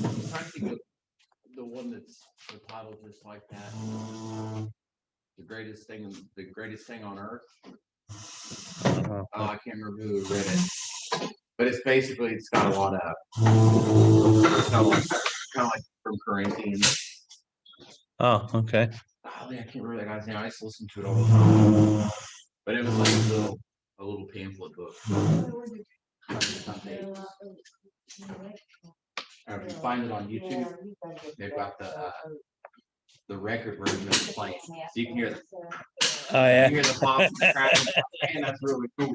trying to think of the one that's the title just like that. The greatest thing on earth. Oh, I can't remember who read it, but it's got a lot of kind of like from Corinthians. Oh, okay. Oh, man, I can't remember that guy's name. I just listened to it all the time, but it was like a little pamphlet book. If you find it on YouTube, they've got the record version of the playing, so you can hear the Oh, you hear the pop and the crack, and that's really cool.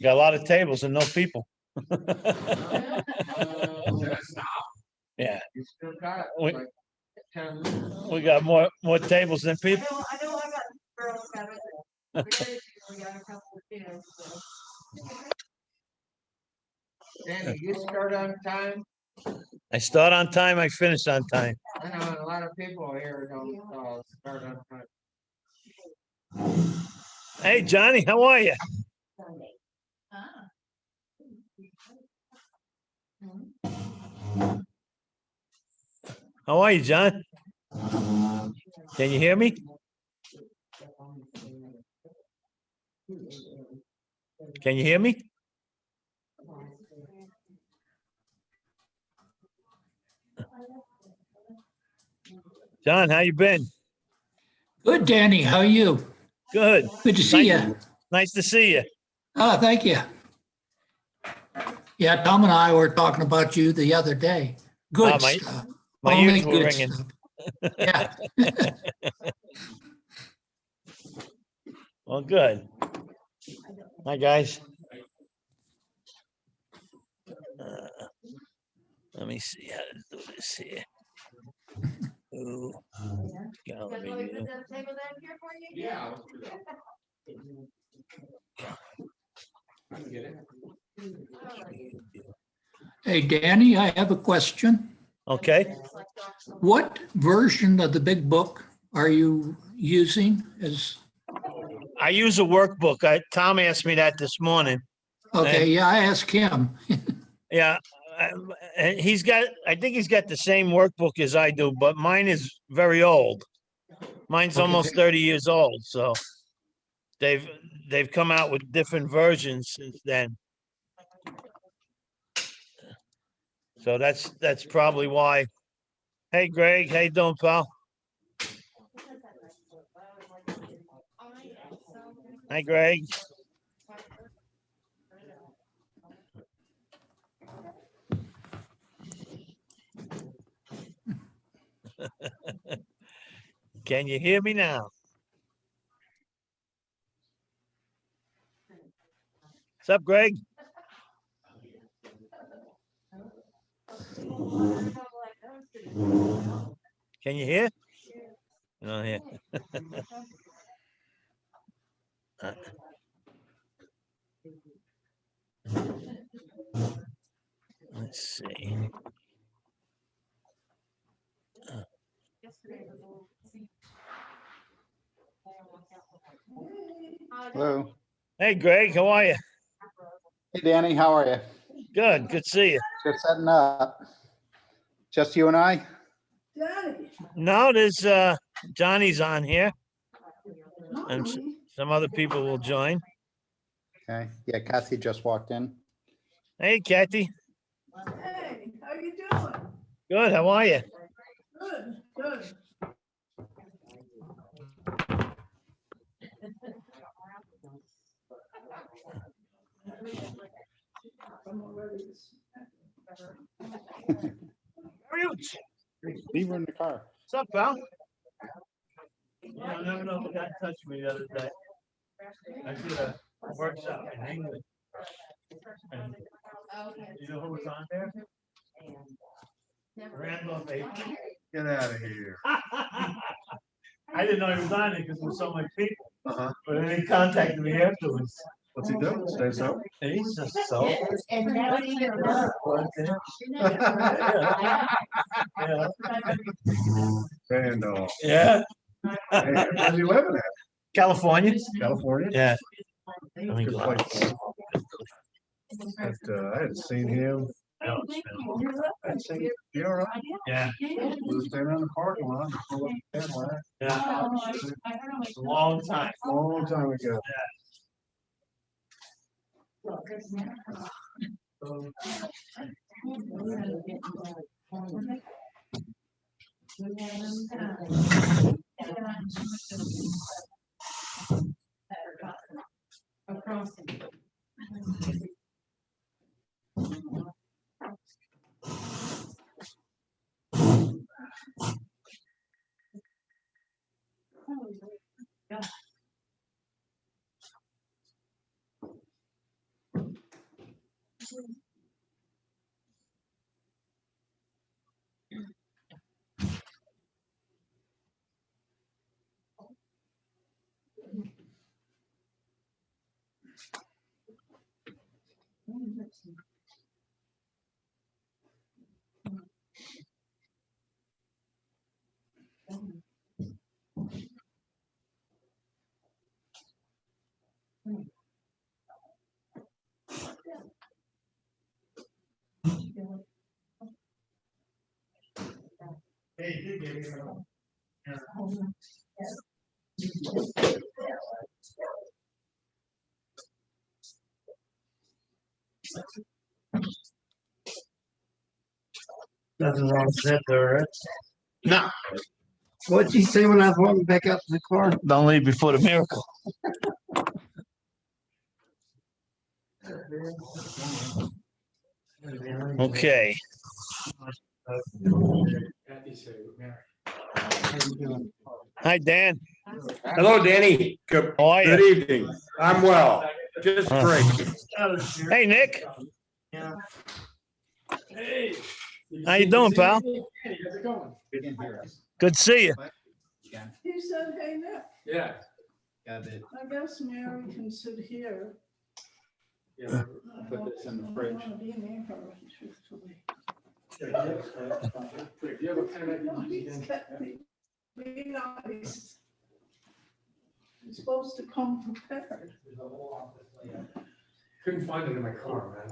Got a lot of tables and no people. Yeah. You still got We- like 10 minutes. We got more tables than people. I know I got girls got it. We got a couple of kids, so. Danny, you start on time. I start on time, I finish on time. I know a lot of people here don't start on time. Hey, Johnny, how are you? How are you, John? Can you hear me? Can you hear me? John, how you been? Good, Danny. How are you? Good. Good to see you. Nice to see you. Oh, thank you. Yeah, Tom and I were talking about you the other day. Good my- stuff. My Only ears were good ringing. stuff. Yeah. Well, good. Hi, guys. Let me see how to do this here. Ooh. Gallery view. Yeah. I can get it. Hey, Danny, I have a question. Okay. What version of the big book are you using as, I use a workbook. Tom asked me that this morning. okay, yeah, I asked him. Yeah. And I think he's got the same workbook as I do, but mine is very old. Mine's Okay. almost 30 years old, so they've come out with different versions since then. So that's probably why. Hey, Greg, how you doing, pal? Hi, Greg. Can you hear me now? What's up, Greg? Can you hear? No, hear. Let's see. Hello. Hey, Greg, how are you? Hey, Danny, how are you? Good to see you. Just setting up. Just you and I? No, there's Johnny's on here, and some other people will join. Okay. Yeah, Kathy just walked in. Hey, Kathy. Hey, how you doing? Good. How are you? Good, good. Leave her in the car. What's up, pal? I never know if the guy touched me the other day. I did a workshop in England. Okay. You know who was on there? Randolph Avery. Get out of here. I didn't know he was on it because there were so many people, Uh-huh. but then he contacted me afterwards. What's he doing? Stay so? He's just so. And now even more. Randolph. Yeah, Hey, where's he living at? California. California? Yeah. Good place. But, I hadn't seen him. I hadn't seen him. You all right? Yeah, We were standing in the parking lot. Pulled up the Cadillac. yeah, a long time. Long time ago. Across. Nothing wrong with that, there, right? No, What'd you say when I was walking back out to the car? don't leave before the miracle. Okay. Hi, Dan. Hello, Danny. Good, How are good you? evening. I'm well. Just great. Hey, Nick. How you doing, pal? Good to see you. He said, hey, Nick, Yeah. Got it. I guess Mary can sit here. Yeah, put this in the I fridge. don't wanna be near her, truthfully. Do you have a pen? No, he's got me. Be nice. He's supposed to come prepared. Couldn't find it in my car, man.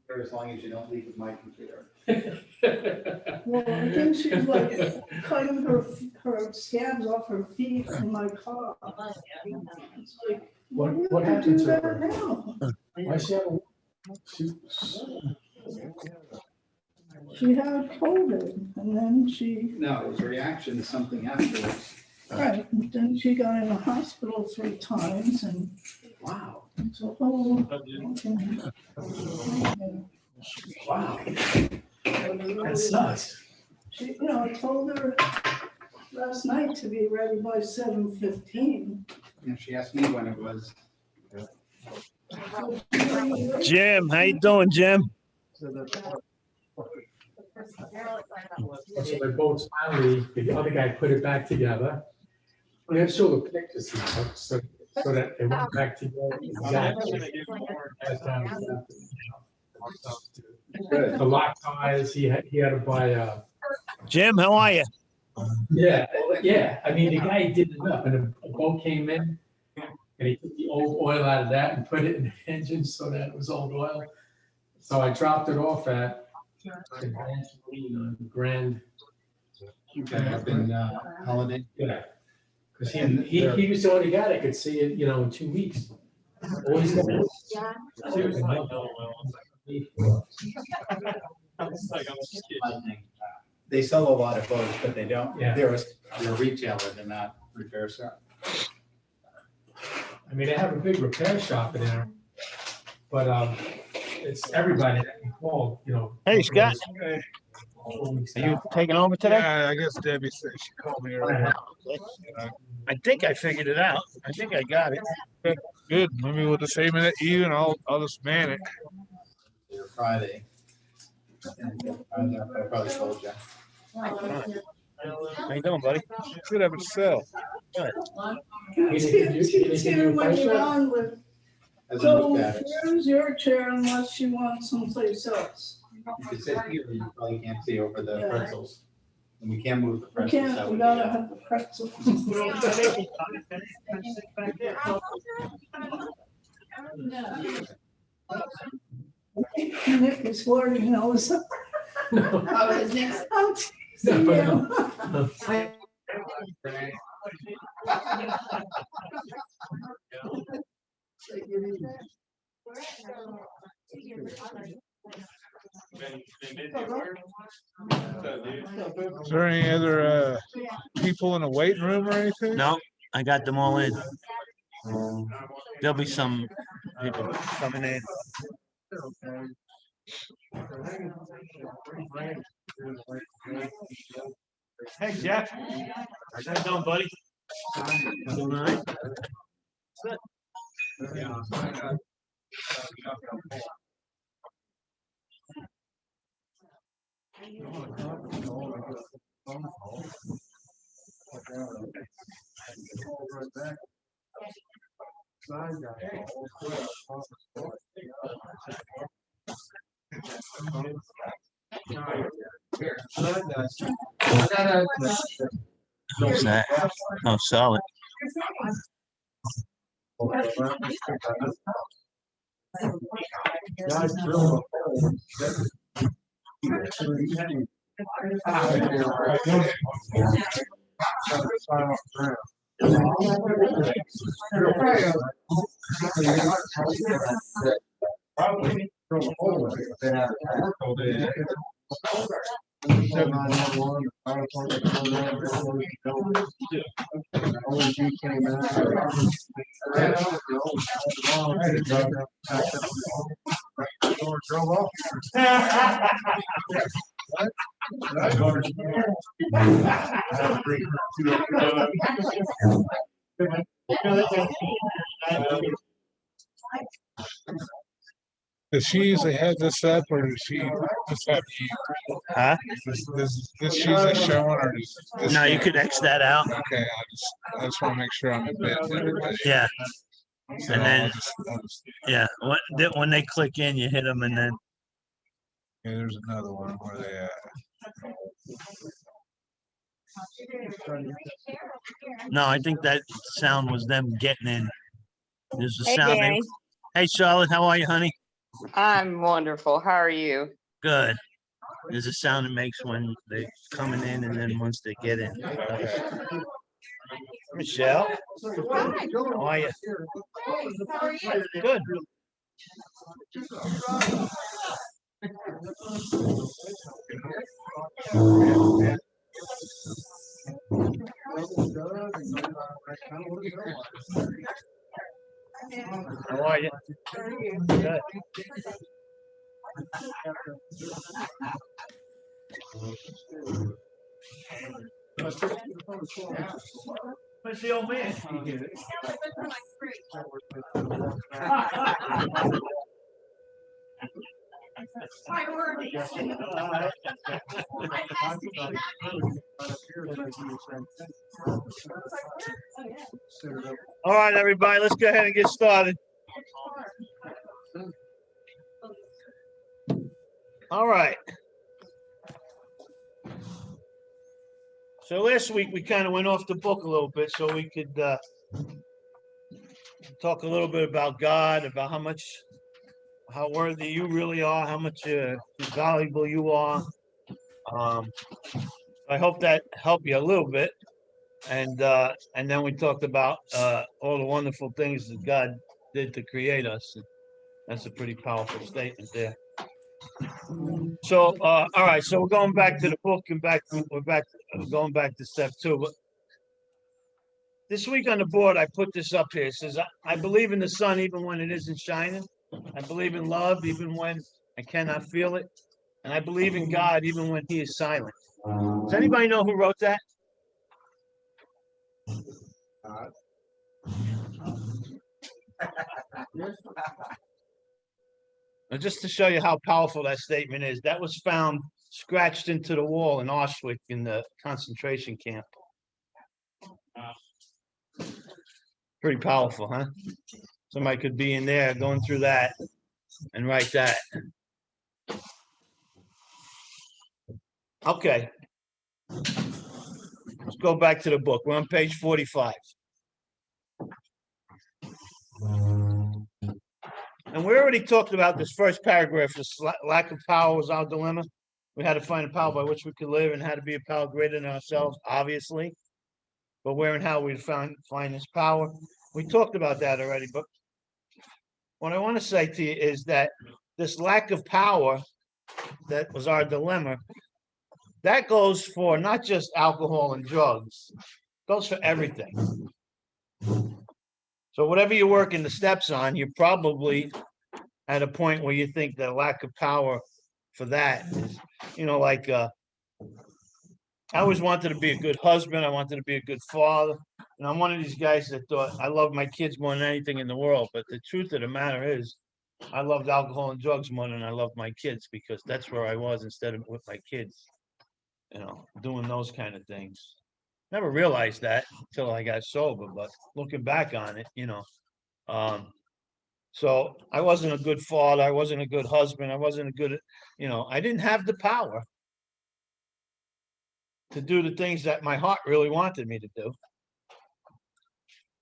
For as long as you don't leave with my computer. Well, I think she's like cutting her scabs off her feet in my car. It's like, What- you what have to happened do to that her? now? Why she have a? She had COVID and then she, No, it was a reaction to something afterwards. right, and then she got in the hospital 3 times and Wow. it's a whole. Wow. That sucks. She, I told her last night to be ready by 7:15. And she asked me when it was. Jim, how you doing, Jim? So the boats finally, the other guy put it back together. We have to show the pictures, so that they went back together. Exactly. Good. The lock ties, he had to buy Jim, how are you? yeah, I mean, the guy did it up, and a boat came in, and he took the old oil out of that and put it in the engine so that it was old oil. So I dropped it off at Grand. Up in Holiday. Yeah. Because he was the only guy that could see it, in 2 weeks. Always They sell a lot of boats, but they don't, Yeah. they're a retailer, they're not repair shop. I mean, they have a big repair shop in there. But, it's everybody that can call, you know. Hey, Scott. Hey, Are you taking over today? yeah, I guess Debbie said she called me earlier. I think I figured it out. I think I got it. Good, maybe we'll just aim it at you and I'll just man it. Friday. I probably told you. How you doing, buddy? Good of itself. She's here when you're on with, As I so looked at it, here's your chair unless you want someplace else. if you sit here, you probably can't see over the Yeah. pretzels. And we can't move the We pretzels. that can't, we would gotta be, have the pretzel. Nick is flirting, knows. Oh, is it? I'm teasing you. Is there any other people in the waiting room or anything? No, I got them all in. There'll be some people coming in. Hey, Jeff. How you doing, buddy? Doing all right? What's that? Oh, solid. Does she usually have this up or does she just have you? Huh? Is this usually showing or does this? No, you could X that out. Okay, I just want to make sure I'm in bed with everybody. Yeah, So and then- I'll just, yeah. When they click in, you hit them, and then yeah, there's another one where they no, I think that sound was them getting in. There's the Hey, sound. Danny. Hey, Charlotte, how are you, honey? I'm wonderful. How are you? Good. There's a sound it makes when they're coming in, and then once they get in. Michelle, how are you? How are you? Good. How are you? Good. Where's the old man? All right, everybody, let's go ahead and get started. All right. So last week we kind of went off the book a little bit so we could talk a little bit about God, about how worthy you really are, how much valuable you are. I hope that helped you a little bit. And then we talked about all the wonderful things that God did to create us. That's a pretty powerful statement there. So, all right, so we're going back to the book and going back to step 2. But this week on the board, I put this up here. It says, I believe in the sun even when it isn't shining. I believe in love even when I cannot feel it. And I believe in God even when he is silent. Does anybody know who wrote that? Now, just to show you how powerful that statement is, that was found scratched into the wall in Auschwitz in the concentration camp. Pretty powerful, huh? Somebody could be in there going through that and write that. Okay. Let's go back to the book. We're on page 45. And we already talked about this first paragraph, this lack of power was our dilemma. We had to find a power by which we could live and had to be a power greater than ourselves, obviously. But where and how we'd find this power. We talked about that already, but what I want to say to you is that this lack of power that was our dilemma, that goes for not just alcohol and drugs, it goes for everything. So whatever you're working the steps on, you're probably at a point where you think the lack of power for that is, like I always wanted to be a good husband. I wanted to be a good father. And I'm one of these guys that thought I love my kids more than anything in the world. But the truth of the matter is, I loved alcohol and drugs more than I loved my kids because that's where I was instead of with my kids, doing those kind of things. Never realized that until I got sober. But looking back on it, so I wasn't a good father. I wasn't a good husband. I wasn't a good, I didn't have the power to do the things that my heart really wanted me to do.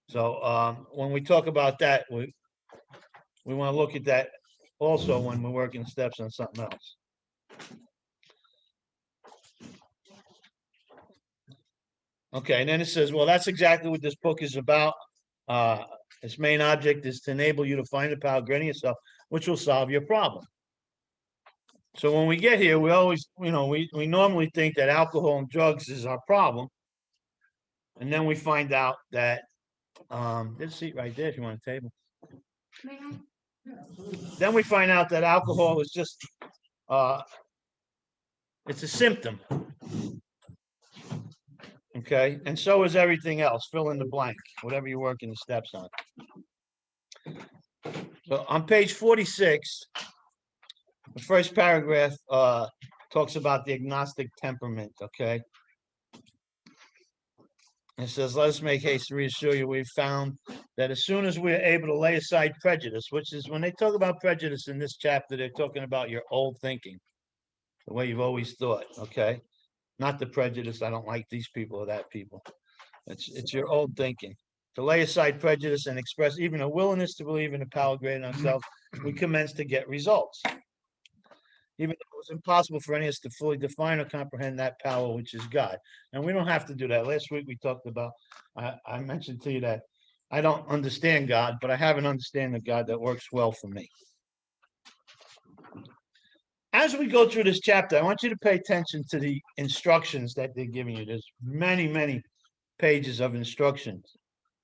So when we talk about that, we want to look at that also when we're working steps on something else. Okay, and then it says, well, that's exactly what this book is about. Its main object is to enable you to find the power greater yourself, which will solve your problem. So when we get here, we always, we normally think that alcohol and drugs is our problem. And then we find out that, there's a seat right there if you want a table. Then we find out that alcohol is just, it's a symptom. Okay, and so is everything else. Fill in the blank, whatever you're working the steps on. So on page 46, the first paragraph talks about the agnostic temperament, okay? It says, let us make haste to reassure you we've found that as soon as we're able to lay aside prejudice, which is when they talk about prejudice in this chapter, they're talking about your old thinking, the way you've always thought, okay? Not the prejudice, I don't like these people or that people. It's your old thinking. To lay aside prejudice and express even a willingness to believe in the power greater than ourselves, we commence to get results. Even though it was impossible for any of us to fully define or comprehend that power, which is God. And we don't have to do that. Last week we talked about, I mentioned to you that I don't understand God, but I have an understanding of God that works well for me. As we go through this chapter, I want you to pay attention to the instructions that they're giving you. There's many, many pages of instructions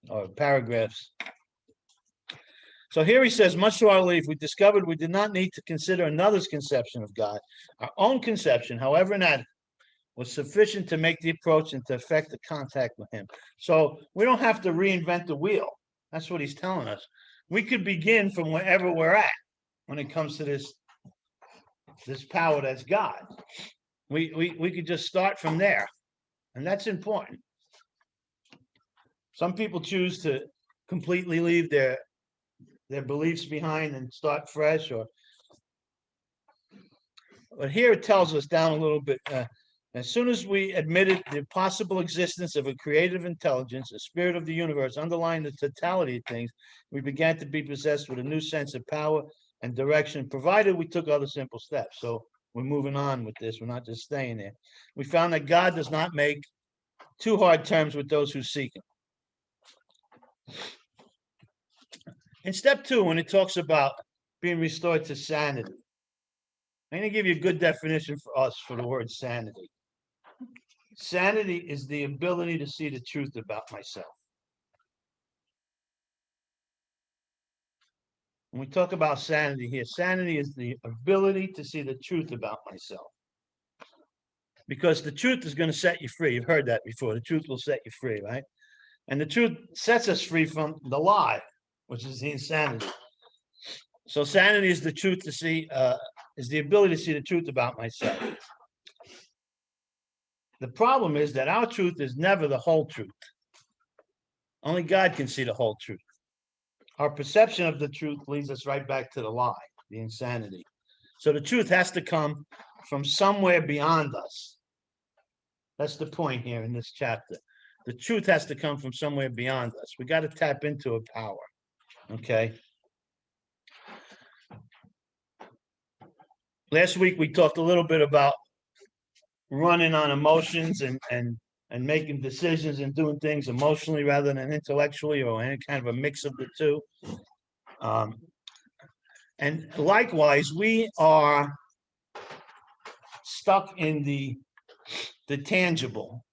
or paragraphs. So here he says, much to our relief, we discovered we did not need to consider another's conception of God. Our own conception, however inadequate, was sufficient to make the approach and to effect the contact with him. So we don't have to reinvent the wheel. That's what he's telling us. We could begin from wherever we're at when it comes to this power that's God. We could just start from there. And that's important. Some people choose to completely leave their beliefs behind and start fresh, but here it tells us down a little bit, as soon as we admitted the possible existence of a creative intelligence, a spirit of the universe underlying the totality of things, we began to be possessed with a new sense of power and direction, provided we took other simple steps. So we're moving on with this. We're not just staying there. We found that God does not make too hard terms with those who seek him. In step 2, when it talks about being restored to sanity, I'm going to give you a good definition for us for the word sanity. Sanity is the ability to see the truth about myself. when we talk about sanity here, sanity is the ability to see the truth about myself. Because the truth is going to set you free. You've heard that before. The truth will set you free, right? And the truth sets us free from the lie, which is the insanity. So sanity is the truth to see, is the ability to see the truth about myself. The problem is that our truth is never the whole truth. Only God can see the whole truth. Our perception of the truth leads us right back to the lie, the insanity. So the truth has to come from somewhere beyond us. That's the point here in this chapter. The truth has to come from somewhere beyond us. We got to tap into a power. Okay. Last week we talked a little bit about running on emotions and making decisions and doing things emotionally rather than intellectually, or any kind of a mix of the two. And likewise, we are stuck in the tangible.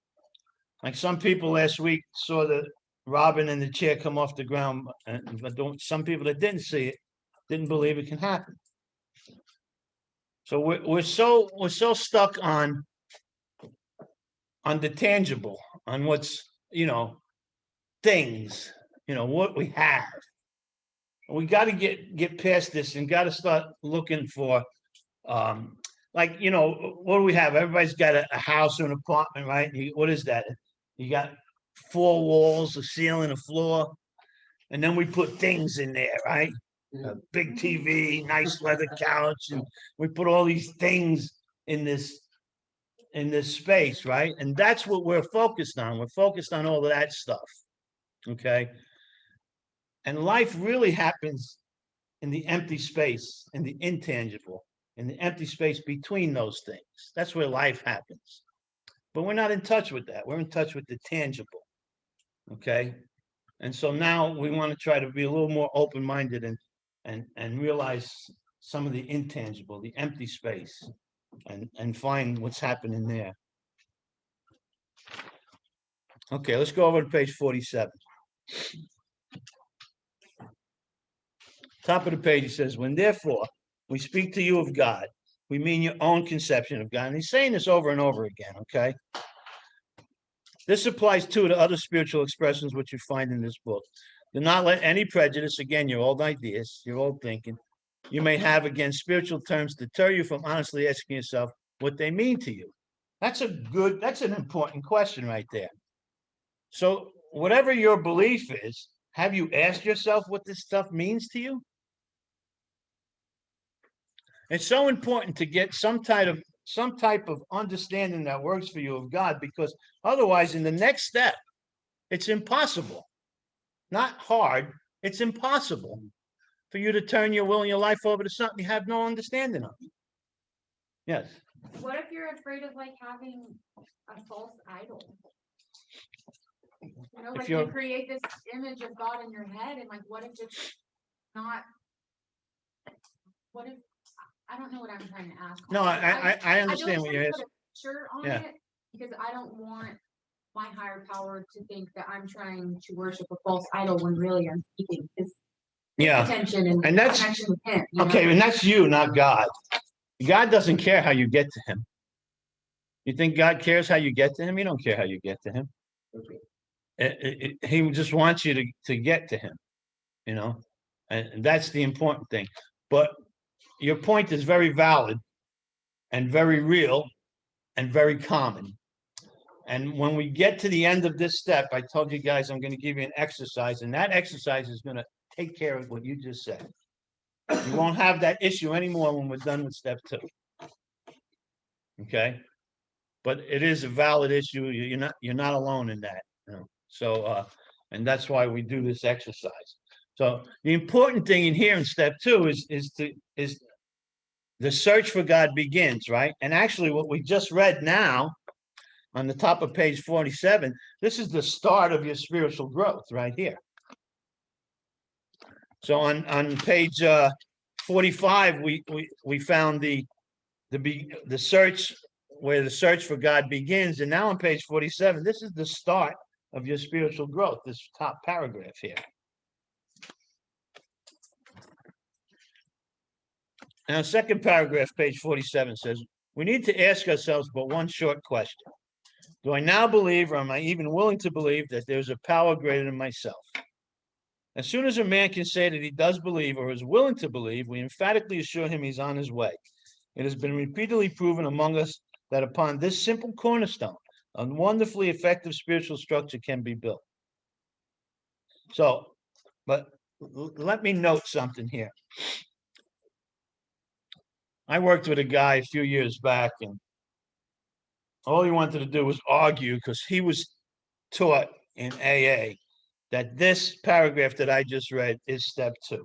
Like some people last week saw the Robin in the chair come off the ground, but some people that didn't see it didn't believe it can happen. So we're so stuck on the tangible, on what's, things, what we have. We got to get past this and got to start looking for, what do we have? Everybody's got a house or an apartment, right? What is that? You got 4 walls, a ceiling, a floor, and then we put things in there, right? A big TV, nice leather couch, and we put all these things in this space, right? And that's what we're focused on. We're focused on all of that stuff. Okay. And life really happens in the empty space, in the intangible, in the empty space between those things. That's where life happens. But we're not in touch with that. We're in touch with the tangible. Okay. And so now we want to try to be a little more open-minded and realize some of the intangible, the empty space, and find what's happening there. Okay, let's go over to page 47. Top of the page, it says, when therefore we speak to you of God, we mean your own conception of God. And he's saying this over and over again, okay? This applies too to other spiritual expressions which you find in this book. Do not let any prejudice, again, your old ideas, your old thinking, you may have against spiritual terms deter you from honestly asking yourself what they mean to you. That's an important question right there. So whatever your belief is, have you asked yourself what this stuff means to you? It's so important to get some type of understanding that works for you of God, because otherwise in the next step, it's impossible. Not hard, it's impossible for you to turn your will and your life over to something you have no understanding of. Yes. What if you're afraid of having a false idol? You create this image of God in your head, and what if it's not? What if, I don't know what I'm trying to ask. No, I understand what you're asking. Put a picture on it, because I don't want my higher power to think that I'm trying to worship a false idol when really I'm seeking his attention and that's connection with him. Okay, and that's you, not God. God doesn't care how you get to him. You think God cares how you get to him? He don't care how you get to him. He just wants you to get to him, and that's the important thing. But your point is very valid and very real and very common. And when we get to the end of this step, I told you guys I'm going to give you an exercise, and that exercise is going to take care of what you just said. You won't have that issue anymore when we're done with step 2. Okay? But it is a valid issue. You're not alone in that. So and that's why we do this exercise. So the important thing in here in step 2 is the search for God begins, right? And actually what we just read now on the top of page 47, this is the start of your spiritual growth right here. So on page 45, we found the search, where the search for God begins. And now on page 47, this is the start of your spiritual growth, this top paragraph here. Now, second paragraph, page 47 says, we need to ask ourselves but one short question. Do I now believe, or am I even willing to believe, that there's a power greater than myself? As soon as a man can say that he does believe or is willing to believe, we emphatically assure him he's on his way. It has been repeatedly proven among us that upon this simple cornerstone, a wonderfully effective spiritual structure can be built. So, but let me note something here. I worked with a guy a few years back, and all he wanted to do was argue because he was taught in AA that this paragraph that I just read is step 2.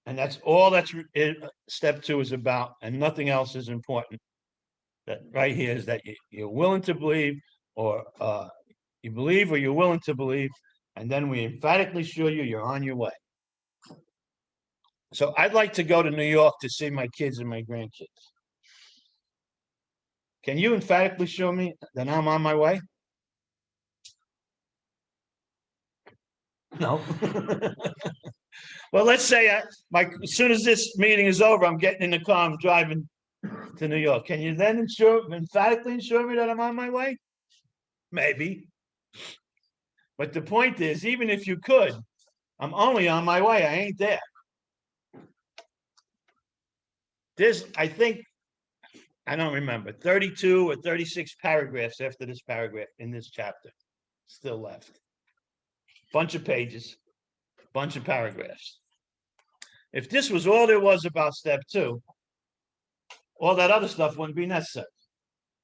And that's all step 2 is about, and nothing else is important. That right here is that you're willing to believe, or you believe or you're willing to believe, and then we emphatically assure you you're on your way. So I'd like to go to New York to see my kids and my grandkids. Can you emphatically show me that I'm on my way? No. Well, let's say as soon as this meeting is over, I'm getting in the car, I'm driving to New York. Can you then emphatically ensure me that I'm on my way? Maybe. But the point is, even if you could, I'm only on my way. I ain't there. I think, I don't remember, 32 or 36 paragraphs after this paragraph in this chapter still left. Bunch of pages, bunch of paragraphs. If this was all there was about step 2, all that other stuff wouldn't be necessary.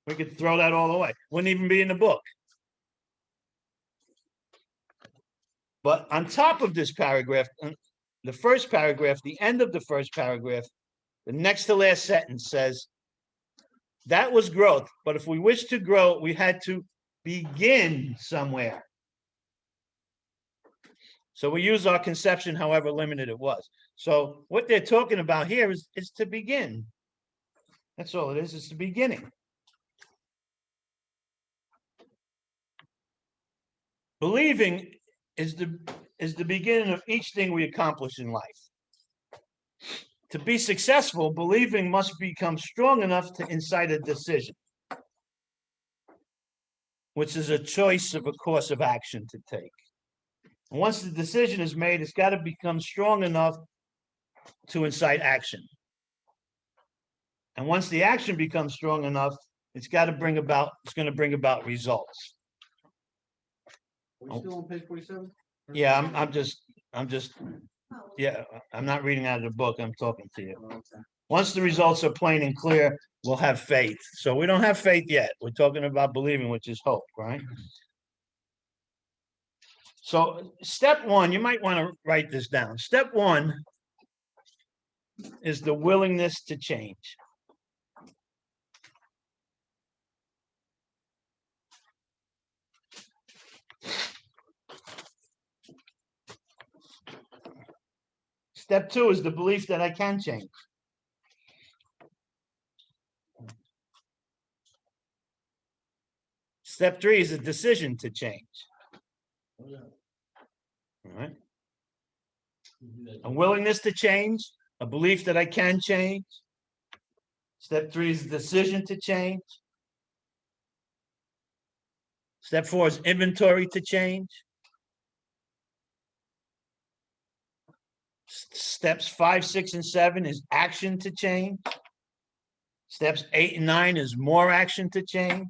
We could throw that all away. Wouldn't even be in the book. But on top of this paragraph, the first paragraph, the end of the first paragraph, the next to last sentence says, that was growth, but if we wish to grow, we had to begin somewhere. So we use our conception, however limited it was. So what they're talking about here is to begin. That's all it is. It's the beginning. Believing is the beginning of each thing we accomplish in life. To be successful, believing must become strong enough to incite a decision, which is a choice of a course of action to take. And once the decision is made, it's got to become strong enough to incite action. And once the action becomes strong enough, it's going to bring about results. Are we still on page 47? Yeah, I'm not reading out of the book. I'm talking to you. Oh, okay. Once the results are plain and clear, we'll have faith. So we don't have faith yet. We're talking about believing, which is hope, right? So step 1, you might want to write this down. Step 1 is the willingness to change. Step 2 is the belief that I can change. Step 3 is a decision to change. All right. A willingness to change, a belief that I can change. Step 3 is a decision to change. Step 4 is inventory to change. Steps 5, 6, and 7 is action to change. Steps 8 and 9 is more action to change.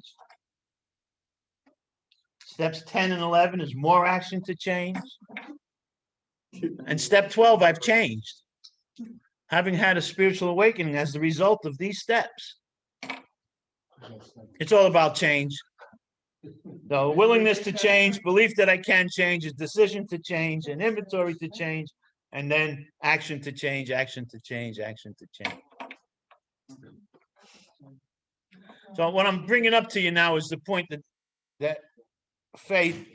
Steps 10 and 11 is more action to change. And step 12, I've changed. Having had a spiritual awakening as the result of these steps. It's all about change. The willingness to change, belief that I can change, a decision to change, an inventory to change, and then action to change, action to change, action to change. So what I'm bringing up to you now is the point that faith,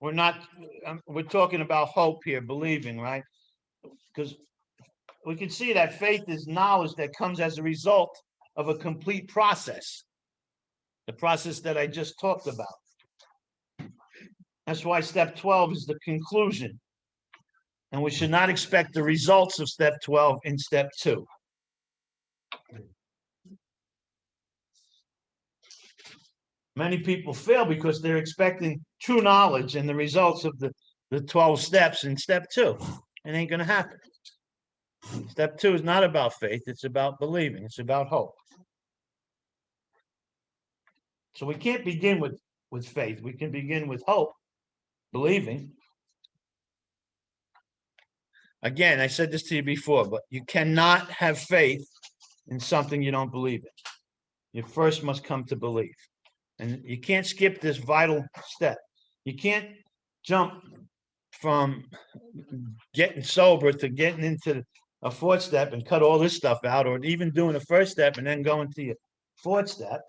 we're talking about hope here, believing, right? Because we can see that faith is knowledge that comes as a result of a complete process, the process that I just talked about. That's why step 12 is the conclusion. and we should not expect the results of step 12 in step 2. Many people fail because they're expecting true knowledge and the results of the 12 steps in step 2. It ain't going to happen. Step 2 is not about faith. It's about believing. It's about hope. So we can't begin with faith. We can begin with hope, believing. Again, I said this to you before, but you cannot have faith in something you don't believe in. You first must come to believe. And you can't skip this vital step. You can't jump from getting sober to getting into a 4th step and cut all this stuff out, or even doing the 1st step and then going to your 4th step.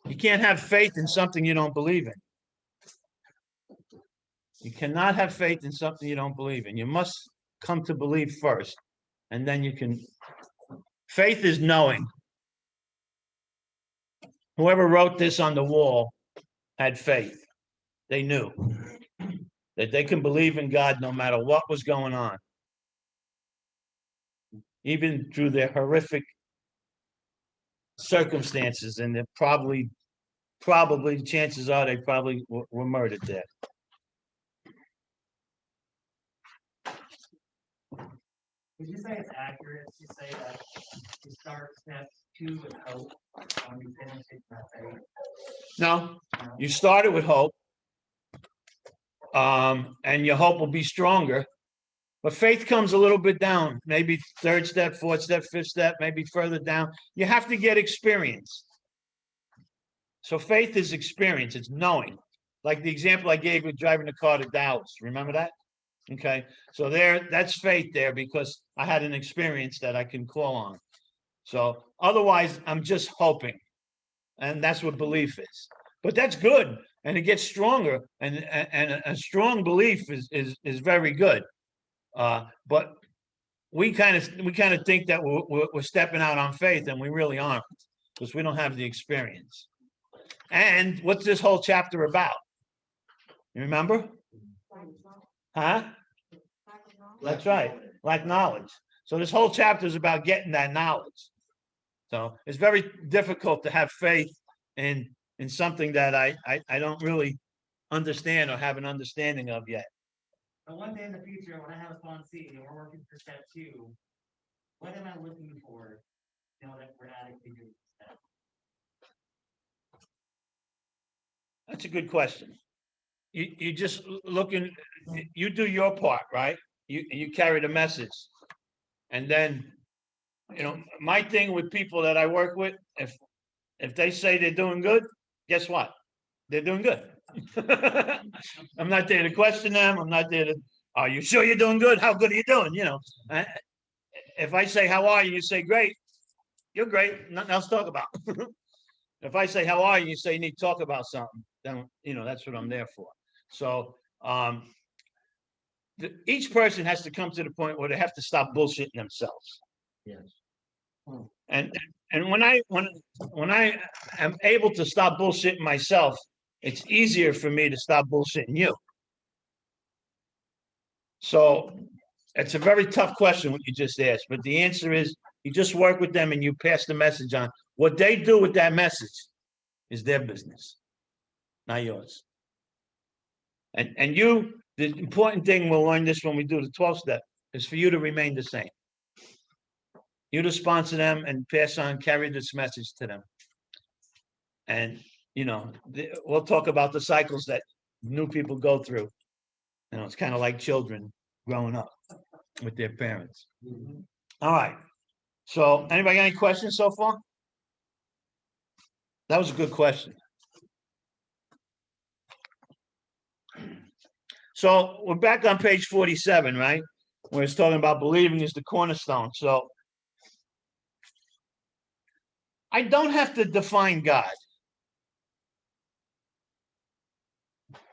You can't have faith in something you don't believe in. You cannot have faith in something you don't believe in. You must come to believe first, and then you can. Faith is knowing. Whoever wrote this on the wall had faith. They knew that they can believe in God no matter what was going on, even through their horrific circumstances, and they're probably chances are they probably were murdered there. Would you say it's accurate to say that you start step 2 with hope and you finish it with faith? No, you started with hope, and your hope will be stronger. But faith comes a little bit down, maybe 3rd step, 4th step, 5th step, maybe further down. You have to get experience. So faith is experience. It's knowing. Like the example I gave with driving the car to Dallas. Remember that? Okay. So that's faith there because I had an experience that I can call on. So otherwise, I'm just hoping. And that's what belief is. But that's good. And it gets stronger. And a strong belief is very good. But we kind of think that we're stepping out on faith, and we really aren't, because we don't have the experience. And what's this whole chapter about? You remember? Huh? That's right, like knowledge. So this whole chapter is about getting that knowledge. So it's very difficult to have faith in something that I don't really understand or have an understanding of yet. But one day in the future, when I have a sponsee and we're working for step 2, what am I looking for? You know, that we're adequately doing step. That's a good question. You just looking, you do your part, right? You carry the message. And then, my thing with people that I work with, if they say they're doing good, guess what? They're doing good. I'm not there to question them. I'm not there to, are you sure you're doing good? How good are you doing? If I say, how are you? You say, great. You're great. Nothing else to talk about. If I say, how are you? You say, you need to talk about something. Then, that's what I'm there for. So each person has to come to the point where they have to stop bullshitting themselves. Yes. And when I am able to stop bullshitting myself, it's easier for me to stop bullshitting you. So it's a very tough question what you just asked, but the answer is you just work with them and you pass the message on. What they do with that message is their business, not yours. And you, the important thing, we'll learn this when we do the 12th step, is for you to remain the same. You to sponsor them and pass on, carry this message to them. And, we'll talk about the cycles that new people go through. It's kind of like children growing up with their parents. All right. So anybody got any questions so far? That was a good question. So we're back on page 47, right? Where it's talking about believing is the cornerstone. So I don't have to define God.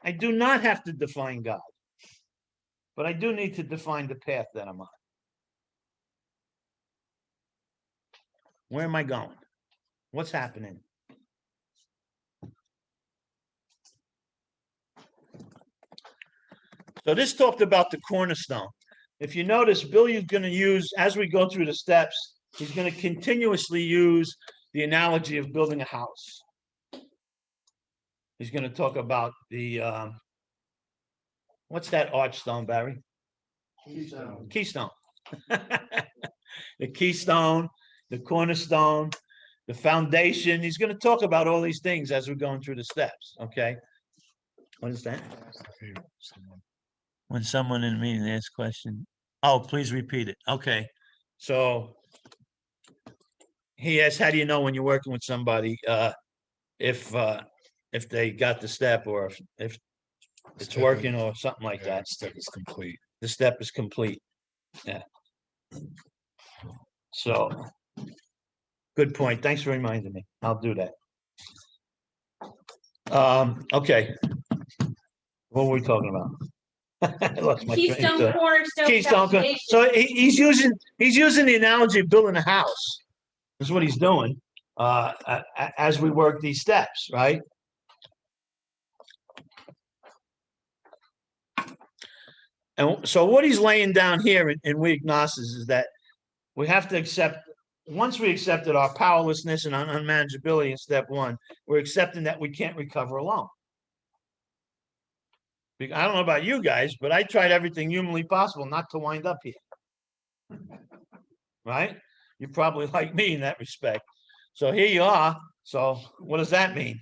I do not have to define God. But I do need to define the path that I'm on. Where am I going? What's happening? So this talked about the cornerstone. If you notice, Billy is going to use, as we go through the steps, he's going to continuously use the analogy of building a house. He's going to talk about the, what's that arch stone, Barry? Keystone. The keystone, the cornerstone, the foundation. He's going to talk about all these things as we're going through the steps, okay? What is that? When someone in the meeting asks a question, oh, please repeat it. Okay. So he asks, how do you know when you're working with somebody, if they got the step or if it's working or something like that? Step is complete. The step is complete. Yeah. So, good point. Thanks for reminding me. I'll do that. Okay. What were we talking about? I lost my train of Keystone, thought. cornerstone, Keystone. foundation. So he's using the analogy of building a house. That's what he's doing as we work these steps, right? And so what he's laying down here in Weak Gnosis is that we have to accept, once we accepted our powerlessness and unmanageability in step one, we're accepting that we can't recover alone. I don't know about you guys, but I tried everything humanly possible not to wind up here. Right? You're probably like me in that respect. So here you are. So what does that mean?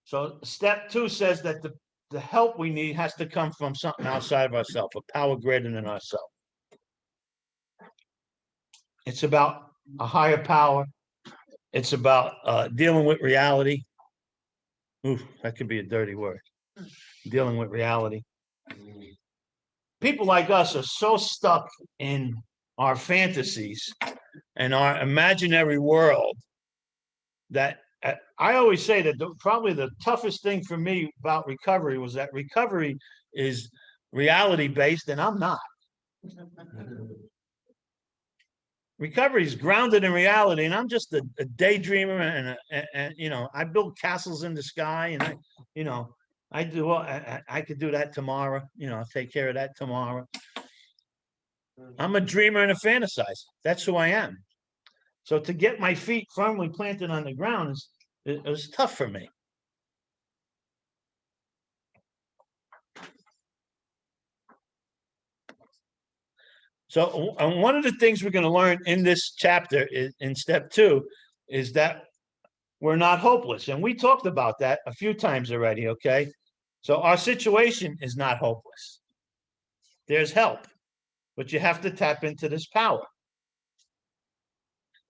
So step two says that the help we need has to come from something outside of ourselves, a power greater than ourselves. It's about a higher power. It's about dealing with reality. Ooh, that could be a dirty word. Dealing with reality. People like us are so stuck in our fantasies and our imaginary world that I always say that probably the toughest thing for me about recovery was that recovery is reality based and I'm not. Recovery is grounded in reality, and I'm just a daydreamer, and you know, I build castles in the sky, and I do. I could do that tomorrow. You know, I'll take care of that tomorrow. I'm a dreamer and a fantasizer. That's who I am. So to get my feet firmly planted on the ground it was tough for me. So one of the things we're going to learn in this chapter in step two is that we're not hopeless. And we talked about that a few times already, okay? So our situation is not hopeless. There's help, but you have to tap into this power.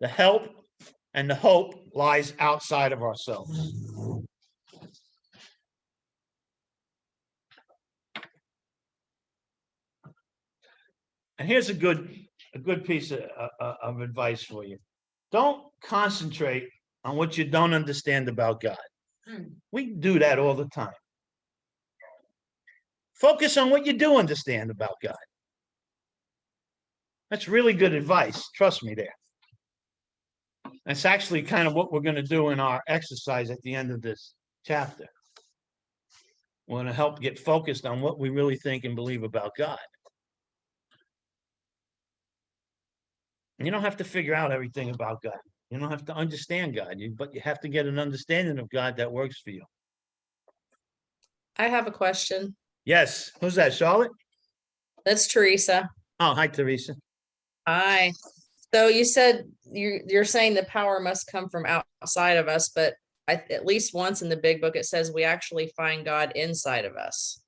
The help and the hope lies outside of ourselves. And here's a good piece of advice for you. Don't concentrate on what you don't understand about God. We do that all the time. Focus on what you do understand about God. That's really good advice. Trust me there. That's actually kind of what we're going to do in our exercise at the end of this chapter. We're going to help get focused on what we really think and believe about God. You don't have to figure out everything about God. You don't have to understand God, but you have to get an understanding of God that works for you. I have a question. Yes. Who's that, Charlotte? That's Teresa. Oh, hi, Teresa. Hi. So you said you're saying the power must come from outside of us, but at least once in the big book, it says we actually find God inside of us.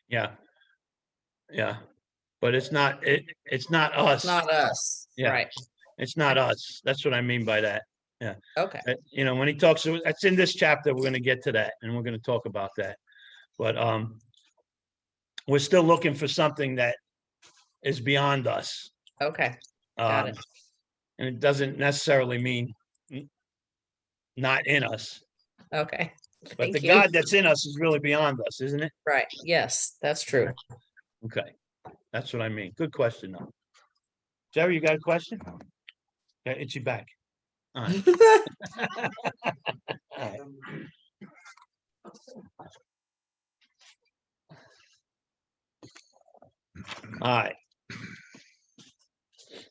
Yeah. Yeah. But it's not us. It's not us. Yeah. Right. It's not us. That's what I mean by that. Yeah. Okay. You know, when he talks, that's in this chapter, we're going to get to that and we're going to talk about that. But we're still looking for something that is beyond us. Okay. Got it. And it doesn't necessarily mean not in us. Okay. But Thank the you. God that's in us is really beyond us, isn't it? Right. Yes, that's true. Okay. That's what I mean. Good question, though. Jerry, you got a question? Yeah, itchy back. All right. All right. All right.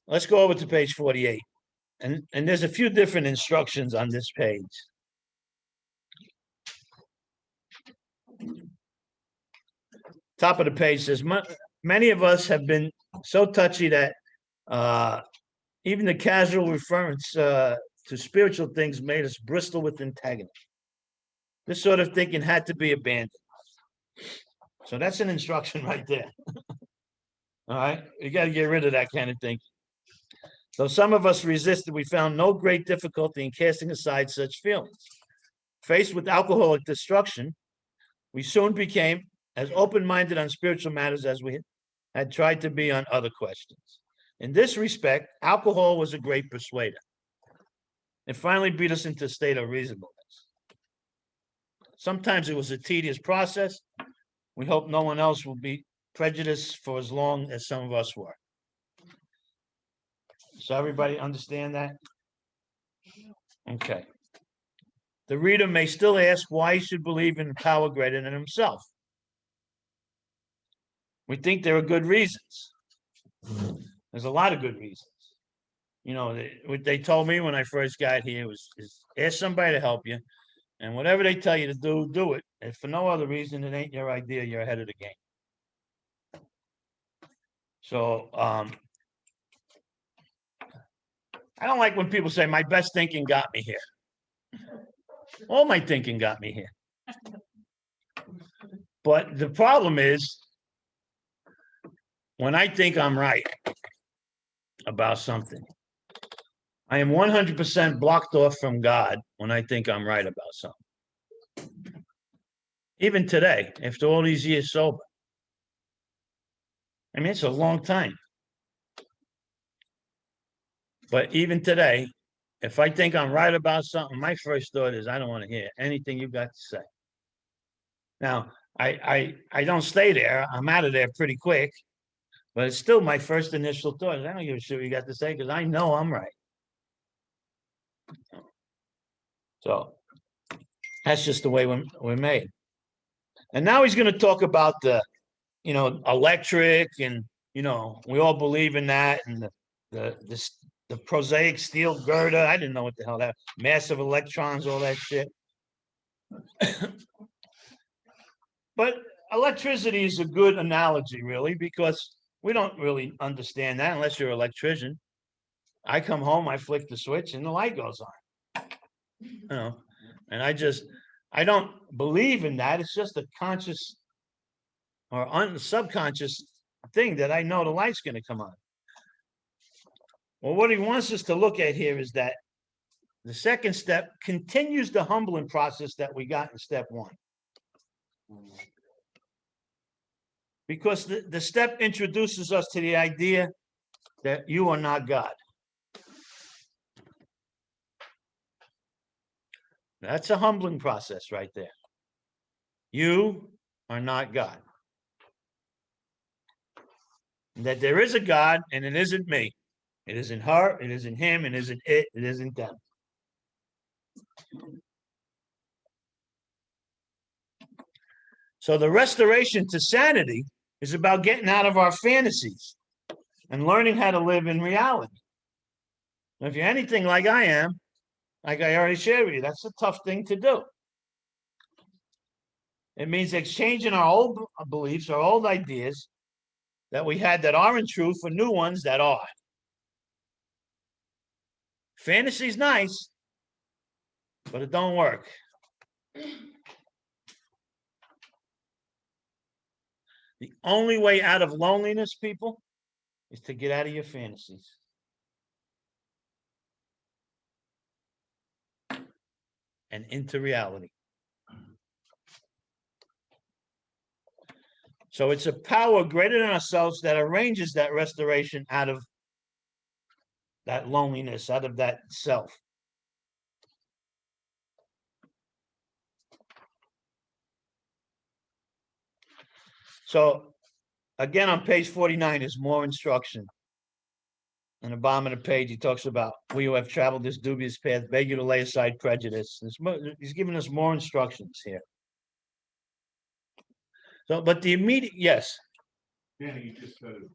Let's go over to page 48. And there's a few different instructions on this page. Top of the page says, many of us have been so touchy that even the casual reference to spiritual things made us bristle with antagonism. This sort of thinking had to be abandoned. So that's an instruction right there. All right, you got to get rid of that kind of thinking. Though some of us resisted, we found no great difficulty in casting aside such feelings. Faced with alcoholic destruction, we soon became as open-minded on spiritual matters as we had tried to be on other questions. In this respect, alcohol was a great persuader. It finally beat us into a state of reasonableness. Sometimes it was a tedious process. We hope no one else will be prejudiced for as long as some of us were. So everybody understand that? Okay. The reader may still ask why he should believe in power greater than himself. We think there are good reasons. There's a lot of good reasons. You know, what they told me when I first got here was ask somebody to help you, and whatever they tell you to do, do it. If for no other reason, it ain't your idea, you're ahead of the game. So, I don't like when people say my best thinking got me here. All my thinking got me here. But the problem is, when I think I'm right about something, I am 100% blocked off from God when I think I'm right about something. Even today, after all these years sober. I mean, it's a long time. But even today, if I think I'm right about something, my first thought is I don't want to hear anything you've got to say. Now, I don't stay there. I'm out of there pretty quick. But it's still my first initial thought. I don't give a shit what you got to say because I know I'm right. So that's just the way we're made. And now he's going to talk about the, electric, and, we all believe in that, and the prosaic steel girder. I didn't know what the hell that, massive electrons, all that shit. But electricity is a good analogy, really, because we don't really understand that unless you're an electrician. I come home, I flick the switch, and the light goes on. And I don't believe in that. It's just a conscious or subconscious thing that I know the light's going to come on. Well, what he wants us to look at here is that the second step continues the humbling process that we got in step one. Because the step introduces us to the idea that you are not God. That's a humbling process right there. You are not God. And that there is a God, and it isn't me. It isn't her, it isn't him, it isn't it isn't them. So the restoration to sanity is about getting out of our fantasies and learning how to live in reality. If you're anything like I am, like I already shared with you, that's a tough thing to do. It means exchanging our old beliefs, our old ideas that we had that aren't true for new ones that are. Fantasy's nice, but it don't work. The only way out of loneliness, people, is to get out of your fantasies. And into reality. So it's a power greater than ourselves that arranges that restoration out of that loneliness, out of that self. So again, on page 49 is more instruction. On the bottom of the page, he talks about, we who have traveled this dubious path, beg you to lay aside prejudice. He's giving us more instructions here. So, but the immediate, yes. Danny, you just said it,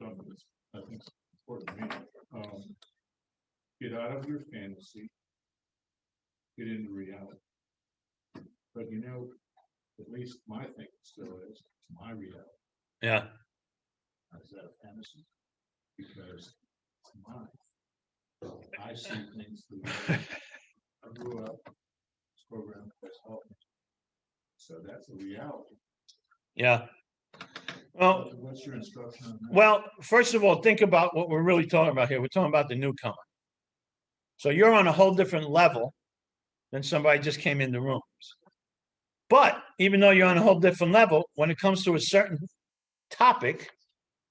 something that's, I think, it's important to me. Get out of your fantasy, get into reality. But you know, at least my thinking still is, it's my reality. Yeah, Is that a fantasy? Because it's mine. I see things the way I grew up, this program has helped me. So that's a reality. yeah. Well, What's your instruction on that? well, first of all, think about what we're really talking about here. We're talking about the newcomer. So you're on a whole different level than somebody just came in the rooms. But even though you're on a whole different level, when it comes to a certain topic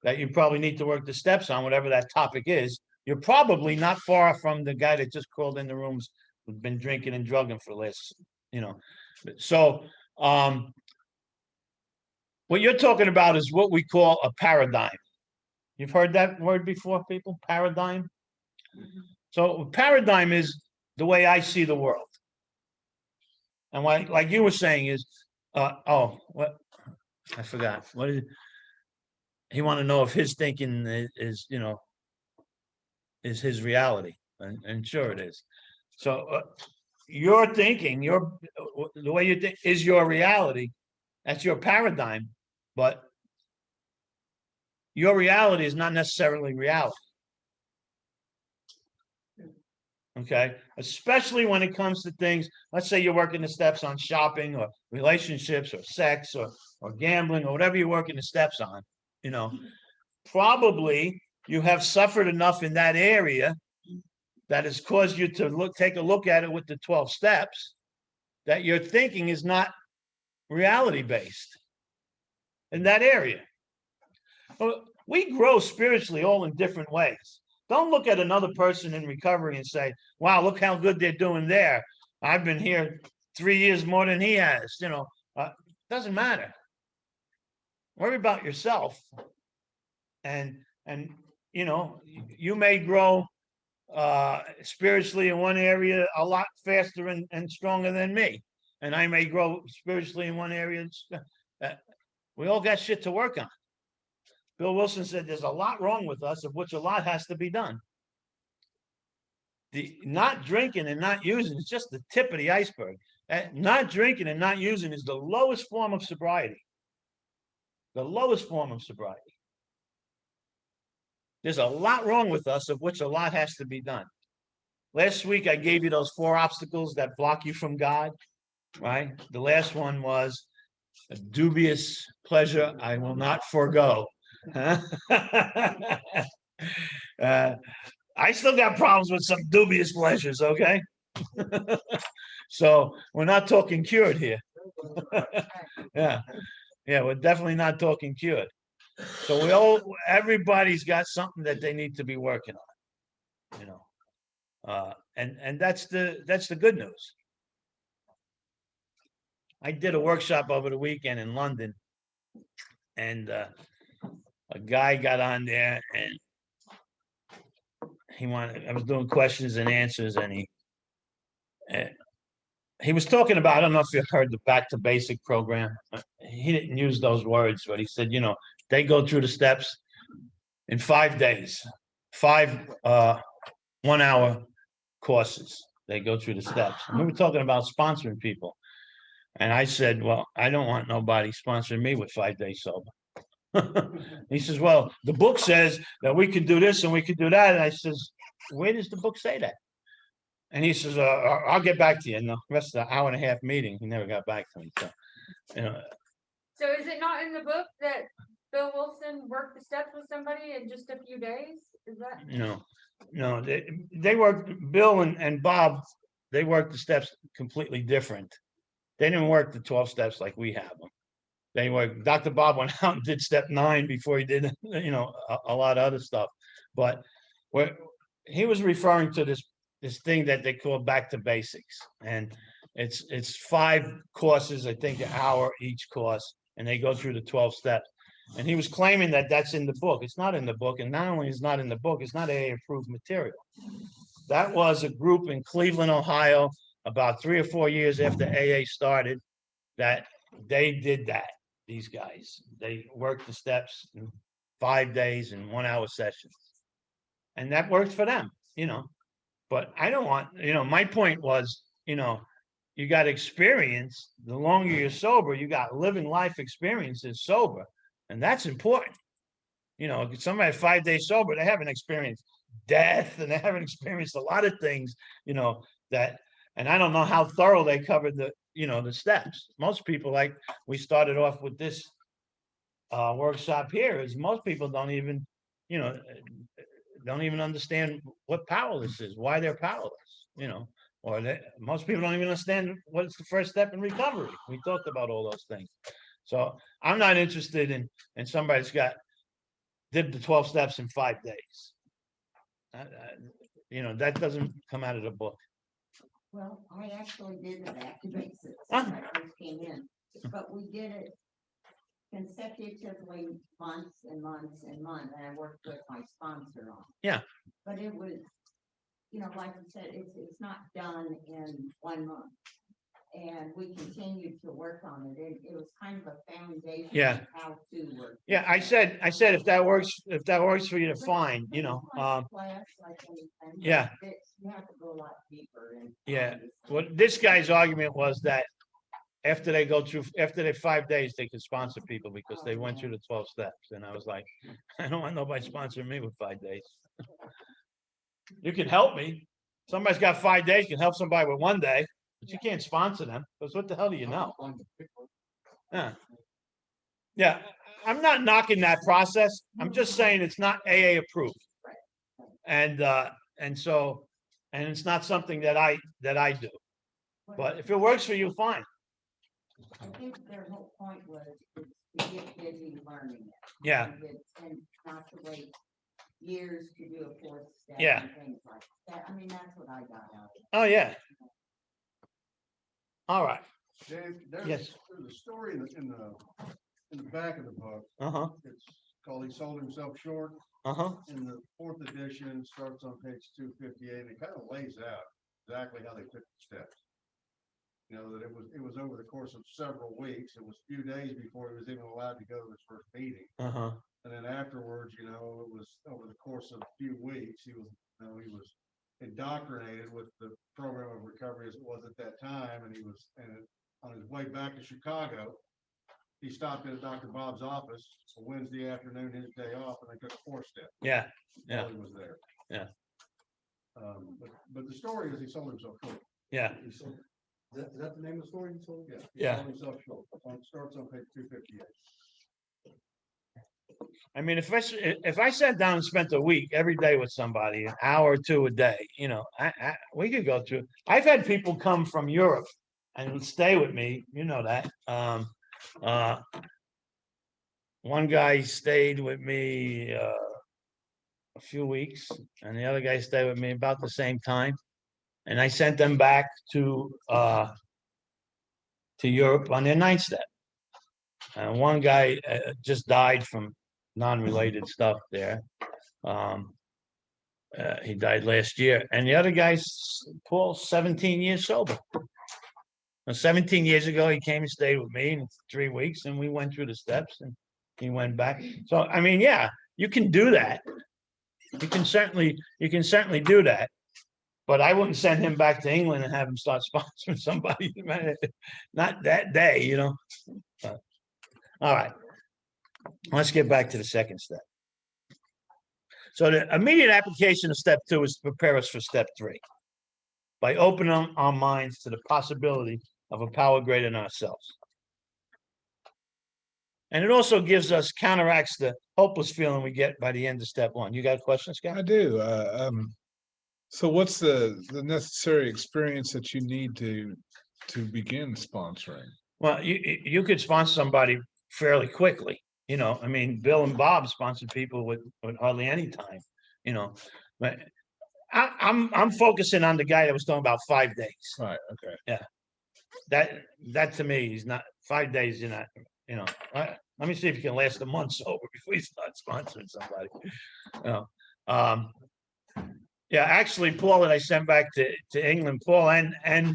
that you probably need to work the steps on, whatever that topic is, you're probably not far from the guy that just crawled in the rooms, who's been drinking and drugging for the last, So, what you're talking about is what we call a paradigm. You've heard that word before, people? Paradigm? So paradigm is the way I see the world. And like you were saying is, what? I forgot. What is it? He want to know if his thinking is his reality. And sure it is. So your thinking, the way you think is your reality. That's your paradigm. But your reality is not necessarily reality. Okay, especially when it comes to things, let's say you're working the steps on shopping or relationships or sex or gambling or whatever you're working the steps on, probably you have suffered enough in that area that has caused you to take a look at it with the 12 steps, that your thinking is not reality based in that area. Well, we grow spiritually all in different ways. Don't look at another person in recovery and say, wow, look how good they're doing there. I've been here 3 years more than he has. Doesn't matter. Worry about yourself. And you may grow spiritually in one area a lot faster and stronger than me. And I may grow spiritually in one area. We all got shit to work on. Bill Wilson said there's a lot wrong with us, of which a lot has to be done. The not drinking and not using is just the tip of the iceberg. Not drinking and not using is the lowest form of sobriety. The lowest form of sobriety. There's a lot wrong with us, of which a lot has to be done. Last week, I gave you those 4 obstacles that block you from God, right? The last one was a dubious pleasure I will not forego. I still got problems with some dubious pleasures, okay? So we're not talking cured here. Yeah, we're definitely not talking cured. So everybody's got something that they need to be working on, and that's the good news. I did a workshop over the weekend in London, and a guy got on there and I was doing questions and answers, and he was talking about, I don't know if you heard the Back to Basic program. He didn't use those words, but he said, they go through the steps in 5 days, 5 1-hour courses. They go through the steps. And we were talking about sponsoring people. And I said, well, I don't want nobody sponsoring me with 5 days sober. He says, well, the book says that we can do this and we can do that. And I says, where does the book say that? And he says, I'll get back to you. And the rest of the 1.5-hour meeting, he never got back to me. So, So is it not in the book that Bill Wilson worked the steps with somebody in just a few days? Is that? No, they worked, Bill and Bob, they worked the steps completely different. They didn't work the 12 steps like we have them. They worked, Dr. Bob went out and did step 9 before he did, a lot of other stuff. But he was referring to this thing that they call Back to Basics. And it's 5 courses, I think, an hour each course, and they go through the 12 steps. And he was claiming that that's in the book. It's not in the book. And not only is it not in the book, it's not AA approved material. That was a group in Cleveland, Ohio, about 3 or 4 years after AA started, that they did that. these guys. They work the steps in 5 days and 1 hour sessions. And that works for them, you know, but I don't want, you know, my point was, you know, you got experience, the longer you're sober, you got living life experiences sober. And that's important. You know, if somebody 5 days sober, they haven't experienced death and they haven't experienced a lot of things, you know, that, and I don't know how thorough they covered the, you know, the steps. Most people, like we started off with this workshop here, is most people don't even, you know, don't even understand what powerless is, why they're powerless, you know, or most people don't even understand what's the first step in recovery. We talked about all those things. So I'm not interested in somebody's did the 12 steps in 5 days. You know, that doesn't come out of the book. Well, I actually did the back to basics Huh? when I first came in, but we did it consecutively months and months and months, and I worked with my sponsor on it. Yeah. But it was, you know, like you said, it's not done in 1 month. And we continued to work on it. It was kind of a foundation. Yeah. Of how to work. Yeah, I said if that works for you to fine, you know, Class, like anything, yeah. but you have to go a lot deeper. Yeah, well, this guy's argument was that after they 5 days, they could sponsor people because they went through the 12 steps. And I was like, I don't want nobody sponsoring me with 5 days. You can help me. Somebody's got 5 days, can help somebody with 1 day, but you can't sponsor them because what the hell do you know? Yeah. Yeah, I'm not knocking that process. I'm just saying it's not AA approved. And so it's not something that I do. But if it works for you, fine. I think their whole point was to get busy learning it. Yeah. And not to wait years to do a 4th step. Yeah. And things like that. I mean, that's what I got out of it. Oh, yeah. All right. Dave, Yes. there's a story in the back of the book. Uh-huh. It's called He Sold Himself Short. Uh-huh. In the 4th edition, starts on page 258, and it kind of lays out exactly how they took the steps. You know, that it was over the course of several weeks. It was a few days before he was even allowed to go to his first meeting. Uh-huh. And then afterwards, you know, it was over the course of a few weeks, he was indoctrinated with the program of recovery as it was at that time. And on his way back to Chicago, he stopped in at Dr. Bob's office a Wednesday afternoon, his day off, and they took a 4th step. Yeah. Yeah. While he was there. Yeah. But the story is he sold himself short. Yeah. He sold, is that the name of the story he sold? Yeah. Yeah. He sold himself short. It starts on page 258. I mean, if I sat down and spent a week every day with somebody, an hour or two a day, you know, we could go through. I've had people come from Europe and stay with me. You know that. One guy stayed with me a few weeks, and the other guy stayed with me about the same time. And I sent them back to Europe on their 9th step. And one guy just died from non-related stuff there. He died last year. And the other guy's, Paul's 17 years sober. 17 years ago, he came and stayed with me in 3 weeks, and we went through the steps, and he went back. So, I mean, yeah, you can do that. You can certainly do that. But I wouldn't send him back to England and have him start sponsoring somebody. Not that day, you know. All right. Let's get back to the 2nd step. So the immediate application of step 2 is to prepare us for step 3 by opening our minds to the possibility of a power greater than ourselves. And it also counteracts the hopeless feeling we get by the end of step 1. You got a question, Scott? I do. So what's the necessary experience that you need to begin sponsoring? Well, you could sponsor somebody fairly quickly. You know, I mean, Bill and Bob sponsored people with hardly any time, you know, but I'm focusing on the guy that was talking about 5 days. Right. Okay. Yeah. That to me is not 5 days. You're not, you know, let me see if you can last a month sober before you start sponsoring somebody. You know, yeah, actually, Paul that I sent back to England, Paul and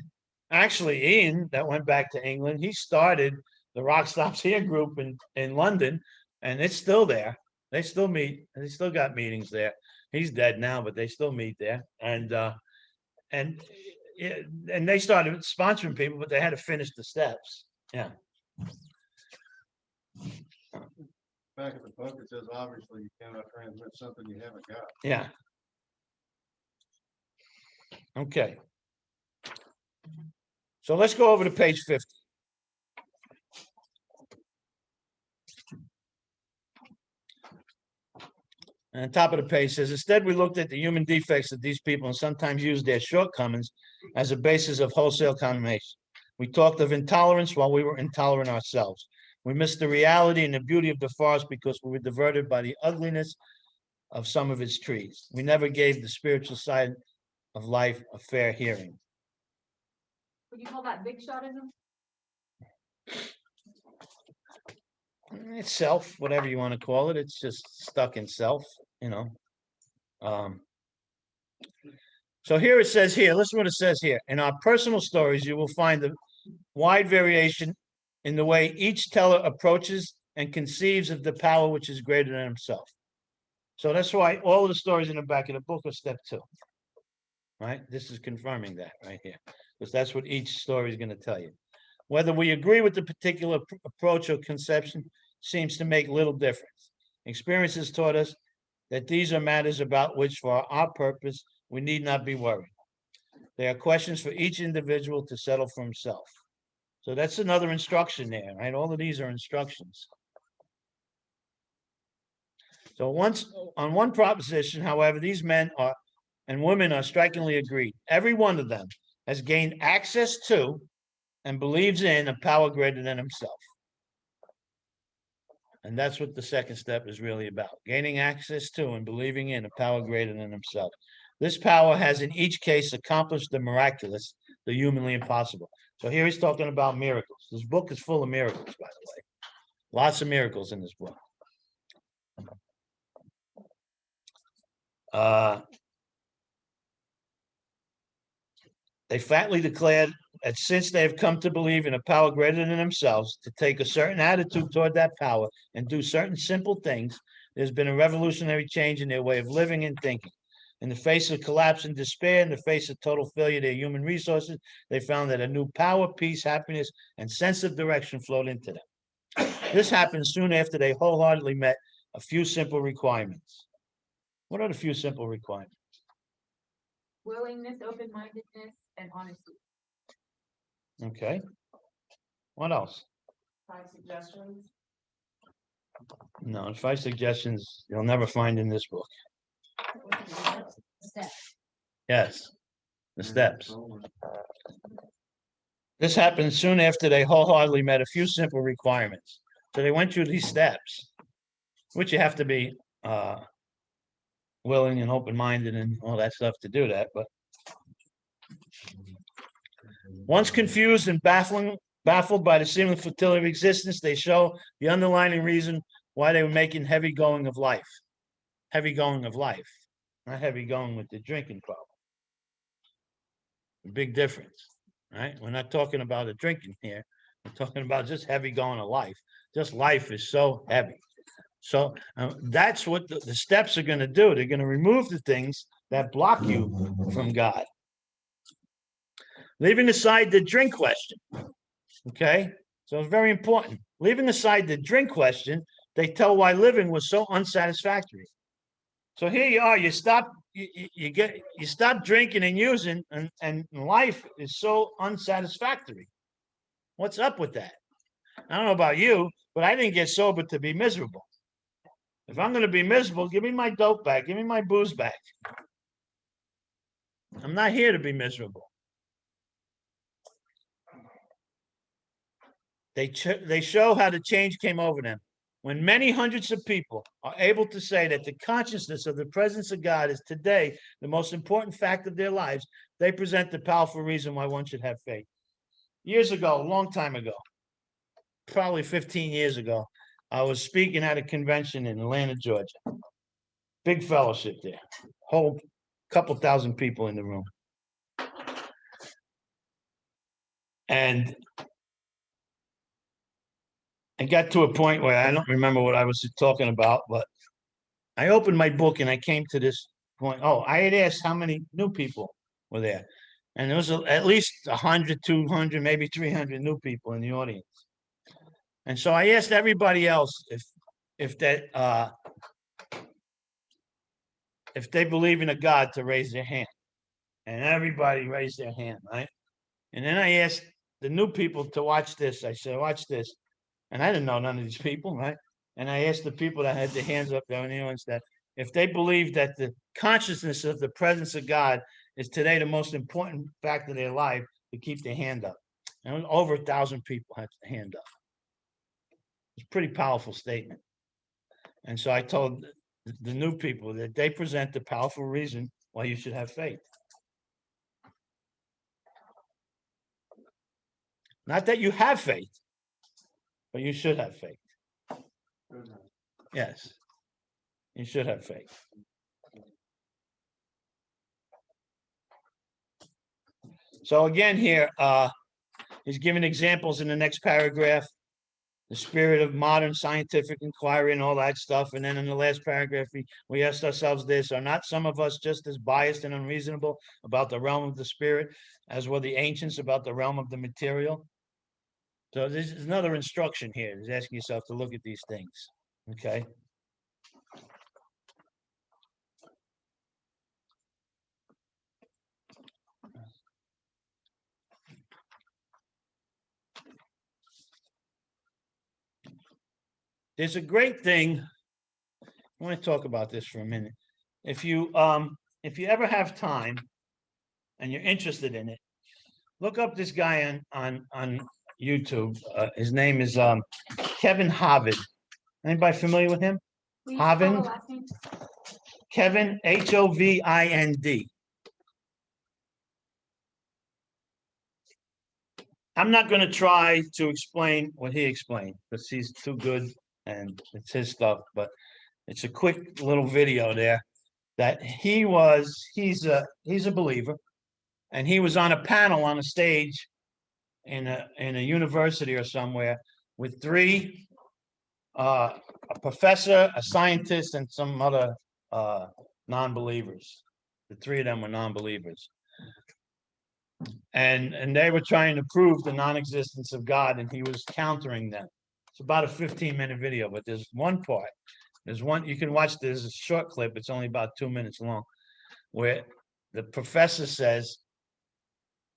actually Ian that went back to England, he started the Rock Stops Here group in London, and it's still there. They still meet, and they still got meetings there. He's dead now, but they still meet there. And they started sponsoring people, but they had to finish the steps. Yeah. Back at the book, it says obviously you cannot transmit something you haven't got. Yeah. Okay. So let's go over to page 50. And on top of the page says, instead, we looked at the human defects of these people and sometimes used their shortcomings as a basis of wholesale condemnation. We talked of intolerance while we were intolerant ourselves. We missed the reality and the beauty of the forest because we were diverted by the ugliness of some of its trees. We never gave the spiritual side of life a fair hearing. Would you call that big shotism? It's self, whatever you want to call it. It's just stuck in self, you know. So here it says here, listen what it says here. In our personal stories, you will find a wide variation in the way each teller approaches and conceives of the power which is greater than himself. So that's why all of the stories in the back of the book are step 2. Right? This is confirming that right here, because that's what each story is going to tell you. Whether we agree with the particular approach or conception seems to make little difference. Experience has taught us that these are matters about which, for our purpose, we need not be worried. They are questions for each individual to settle for himself. So that's another instruction there, right? All of these are instructions. So on one proposition, however, these men and women are strikingly agreed. Every one of them has gained access to and believes in a power greater than himself. And that's what the second step is really about, gaining access to and believing in a power greater than himself. This power has in each case accomplished the miraculous, the humanly impossible. So here he's talking about miracles. This book is full of miracles, by the way. Lots of miracles in this book. They flatly declared that since they have come to believe in a power greater than themselves, to take a certain attitude toward that power and do certain simple things, there's been a revolutionary change in their way of living and thinking. In the face of collapse and despair, in the face of total failure of their human resources, they found that a new power, peace, happiness, and sense of direction flowed into them. This happened soon after they wholeheartedly met a few simple requirements. What are the few simple requirements? Willingness, open-mindedness, and honesty. Okay. What else? 5 suggestions. No, 5 suggestions you'll never find in this book. Steps. Yes, the steps. This happened soon after they wholeheartedly met a few simple requirements. So they went through these steps, which you have to be willing and open-minded and all that stuff to do that. But once confused and baffled by the seeming futility of existence, they show the underlying reason why they were making heavy going of life. Heavy going of life, not heavy going with the drinking problem. A big difference, right? We're not talking about the drinking here. We're talking about just heavy going of life. Just life is so heavy. So that's what the steps are going to do. They're going to remove the things that block you from God. Leaving aside the drink question. Okay, so it's very important. Leaving aside the drink question, they tell why living was so unsatisfactory. So here you are, you stop drinking and using, and life is so unsatisfactory. What's up with that? I don't know about you, but I didn't get sober to be miserable. If I'm going to be miserable, give me my dope back, give me my booze back. I'm not here to be miserable. They show how the change came over them. When many hundreds of people are able to say that the consciousness of the presence of God is today the most important fact of their lives, they present the powerful reason why one should have faith. Years ago, a long time ago, probably 15 years ago, I was speaking at a convention in Atlanta, Georgia. Big fellowship there. Whole couple thousand people in the room. And I got to a point where I don't remember what I was talking about, but I opened my book and I came to this point. Oh, I had asked how many new people were there. And there was at least 100, 200, maybe 300 new people in the audience. And so I asked everybody else if they believe in a God to raise their hand. And everybody raised their hand, right? And then I asked the new people to watch this. I said, watch this. And I didn't know none of these people, right? And I asked the people that had their hands up there in the audience that if they believe that the consciousness of the presence of God is today the most important fact of their life, to keep their hand up. And over 1,000 people had their hand up. It's a pretty powerful statement. And so I told the new people that they present the powerful reason why you should have faith. Not that you have faith, but you should have faith. Yes, you should have faith. So again here, he's giving examples in the next paragraph, the spirit of modern scientific inquiry and all that stuff. And then in the last paragraph, we asked ourselves this: are not some of us just as biased and unreasonable about the realm of the spirit as were the ancients about the realm of the material? So this is another instruction here. Is asking yourself to look at these things. Okay. There's a great thing. I want to talk about this for a minute. If you ever have time and you're interested in it, look up this guy on YouTube. His name is Kevin Hovind. Anybody familiar with him? Hovind. Kevin, Hovind. I'm not going to try to explain what he explained because he's too good and it's his stuff, but it's a quick little video there that he's a believer, and he was on a panel on a stage in a university or somewhere with three a professor, a scientist, and some other non-believers. The three of them were non-believers. And they were trying to prove the non-existence of God, and he was countering them. It's about a 15-minute video, but there's one part. There's one you can watch. There's a short clip. It's only about 2 minutes long, where the professor says,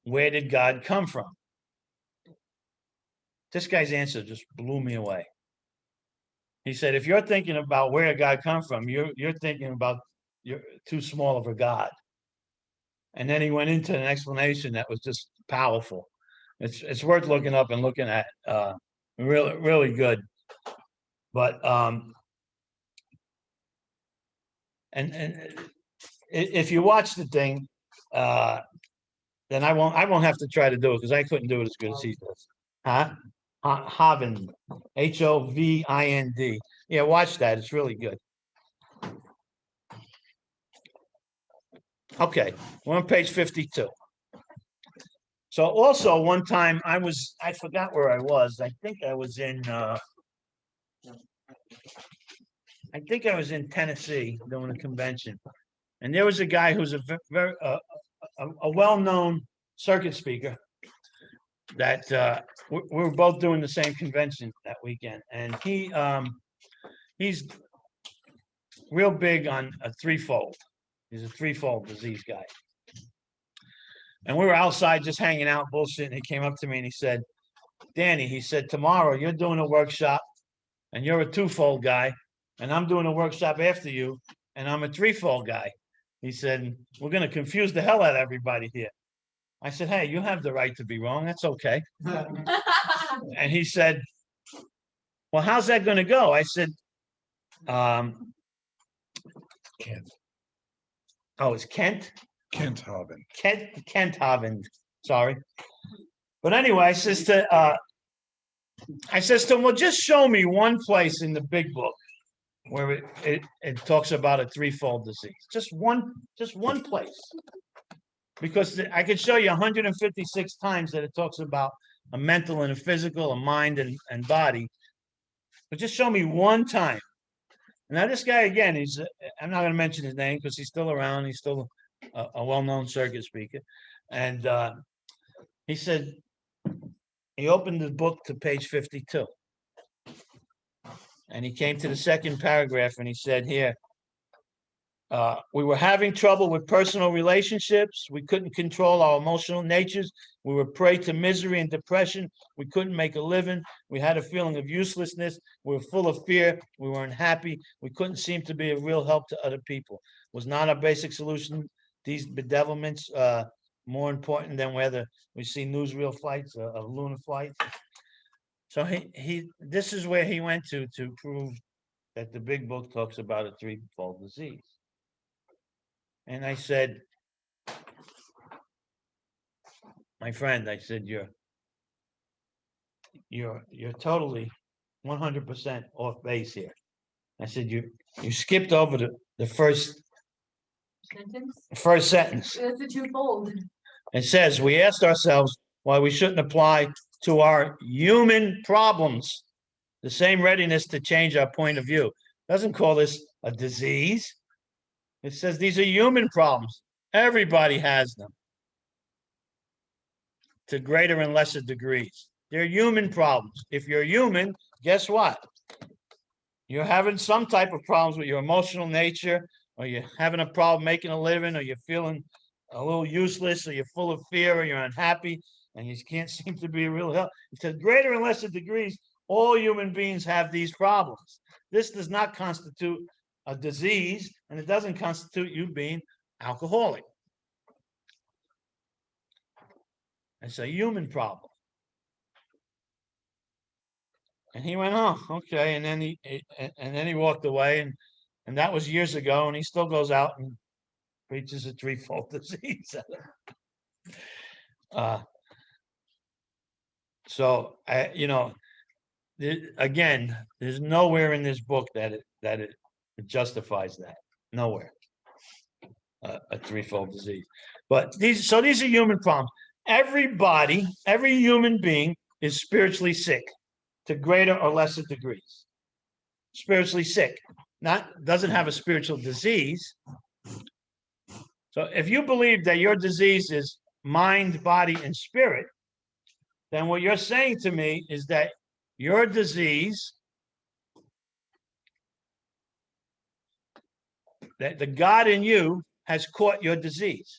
"Where did God come from?" This guy's answer just blew me away. He said, "If you're thinking about where God come from, you're thinking about you're too small of a God." And then he went into an explanation that was just powerful. It's worth looking up and looking at. Really, really good. But and if you watch the thing, then I won't have to try to do it because I couldn't do it as good as he does. Huh? Hovind, Hovind. Yeah, watch that. It's really good. Okay, we're on page 52. So also one time I forgot where I was. I think I was in Tennessee doing a convention. And there was a guy who's a very well-known circuit speaker that we were both doing the same convention that weekend. And he's real big on a threefold. He's a threefold disease guy. And we were outside just hanging out, bullshit. And he came up to me and he said, "Danny," he said, "tomorrow you're doing a workshop and you're a twofold guy. And I'm doing a workshop after you and I'm a threefold guy." He said, "We're going to confuse the hell out of everybody here." I said, "Hey, you have the right to be wrong. That's okay." And he said, "Well, how's that going to go?" I said, Kent. Oh, it's Kent? Kent Hovind. Kent Hovind. Sorry. But anyway, I says to him, "Well, just show me one place in the big book where it talks about a threefold disease. Just one place. Because I could show you 156 times that it talks about a mental and a physical, a mind and body. but just show me one time. Now, this guy, again, I'm not gonna mention his name because he's still around. He's still a well-known circuit speaker. And he said, he opened the book to page 52. And he came to the second paragraph and he said here, we were having trouble with personal relationships. We couldn't control our emotional natures. We were prey to misery and depression. We couldn't make a living. We had a feeling of uselessness. We were full of fear. We weren't happy. We couldn't seem to be a real help to other people. Was not our basic solution these bedevilments more important than whether we see newsreel flights or lunar flights? So this is where he went to prove that the big book talks about a threefold disease. And I said, my friend, I said, you're totally 100% off base here. I said, you skipped over the first sentence. It's a twofold. It says, we asked ourselves why we shouldn't apply to our human problems the same readiness to change our point of view. Doesn't call this a disease. It says these are human problems. Everybody has them to greater and lesser degrees. They're human problems. If you're human, guess what? You're having some type of problems with your emotional nature, or you're having a problem making a living, or you're feeling a little useless, or you're full of fear, or you're unhappy, and you can't seem to be a real help. To greater and lesser degrees, all human beings have these problems. This does not constitute a disease, and it doesn't constitute you being alcoholic. It's a human problem. And he went, oh, okay. And then he walked away, and that was years ago, and he still goes out and preaches a threefold disease. So again, there's nowhere in this book that it justifies that. Nowhere. A threefold disease. But these are human problems. Everybody, every human being is spiritually sick to greater or lesser degrees. Spiritually sick. Doesn't have a spiritual disease. So if you believe that your disease is mind, body, and spirit, then what you're saying to me is that your disease, that the God in you has caught your disease.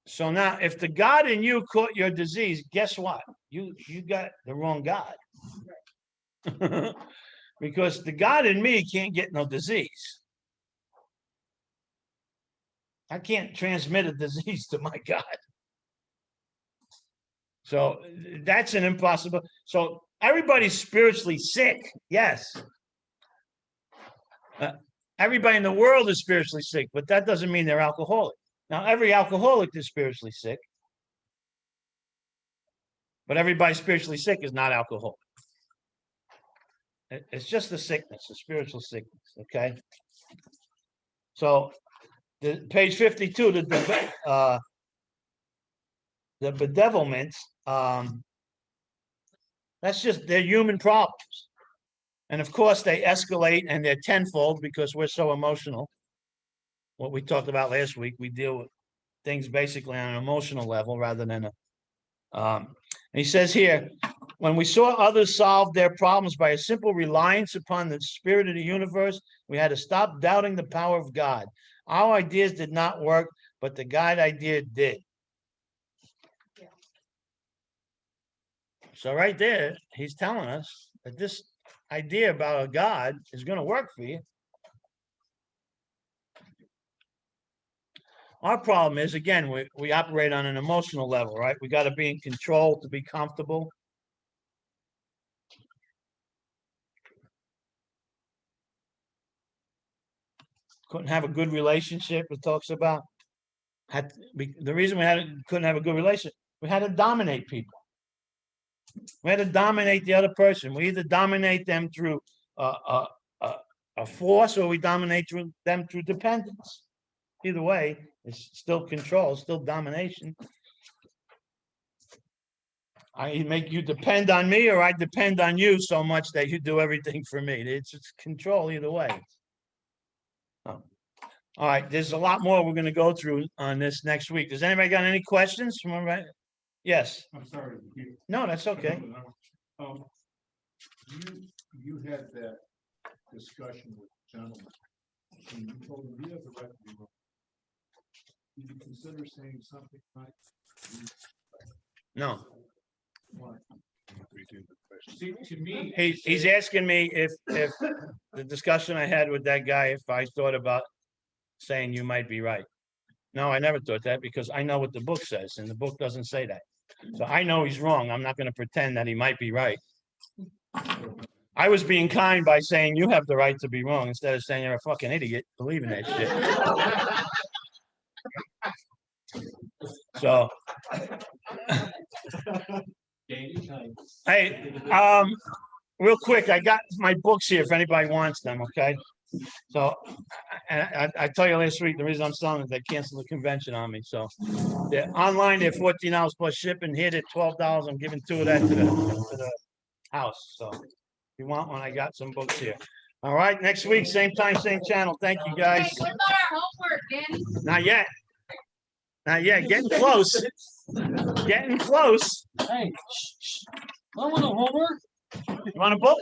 So now, if the God in you caught your disease, guess what? You got the wrong God. Because the God in me can't get no disease. I can't transmit a disease to my God. So that's an impossible. So everybody's spiritually sick. Yes. Everybody in the world is spiritually sick, but that doesn't mean they're alcoholic. Now, every alcoholic is spiritually sick, but everybody spiritually sick is not alcoholic. It's just a sickness, a spiritual sickness, okay? So, page 52, the bedevilments, that's just their human problems. And of course, they escalate and they're tenfold because we're so emotional. What we talked about last week, we deal with things basically on an emotional level rather than and he says here, when we saw others solve their problems by a simple reliance upon the spirit of the universe, we had to stop doubting the power of God. Our ideas did not work, but the God idea did. Yeah. So right there, he's telling us that this idea about a God is going to work for you. Our problem is, again, we operate on an emotional level, right? We got to be in control to be comfortable. Couldn't have a good relationship, it talks about. The reason couldn't have a good relationship, we had to dominate people. We had to dominate the other person. We either dominate them through a force or we dominate them through dependence. Either way, it's still control, still domination. I make you depend on me or I depend on you so much that you do everything for me. It's control either way. Oh. All right, there's a lot more we're gonna go through on this next week. Does anybody got any questions from everybody? Yes, I'm sorry. no, that's okay. You had that discussion with the gentleman. And you told him you have the right to be wrong. Did you consider saying something like? No. Why? See, to me. He's asking me if the discussion I had with that guy, if I thought about saying you might be right. No, I never thought that because I know what the book says and the book doesn't say that. So I know he's wrong. I'm not gonna pretend that he might be right. I was being kind by saying you have the right to be wrong instead of saying you're a fucking idiot believing that shit. So. Hey, real quick, I got my books here if anybody wants them, okay? So, I tell you last week, the reason I'm selling it, they canceled the convention on me, so. They're online, they're $14 plus shipping, here they're $12, I'm giving 2 of that to the house, so. If you want one, I got some books here. All right, next week, same time, same channel, thank you, guys. Hey, what about our homework, Danny? Not yet. Not yet, getting close. Getting close. Hey, I want a homework. You want a book?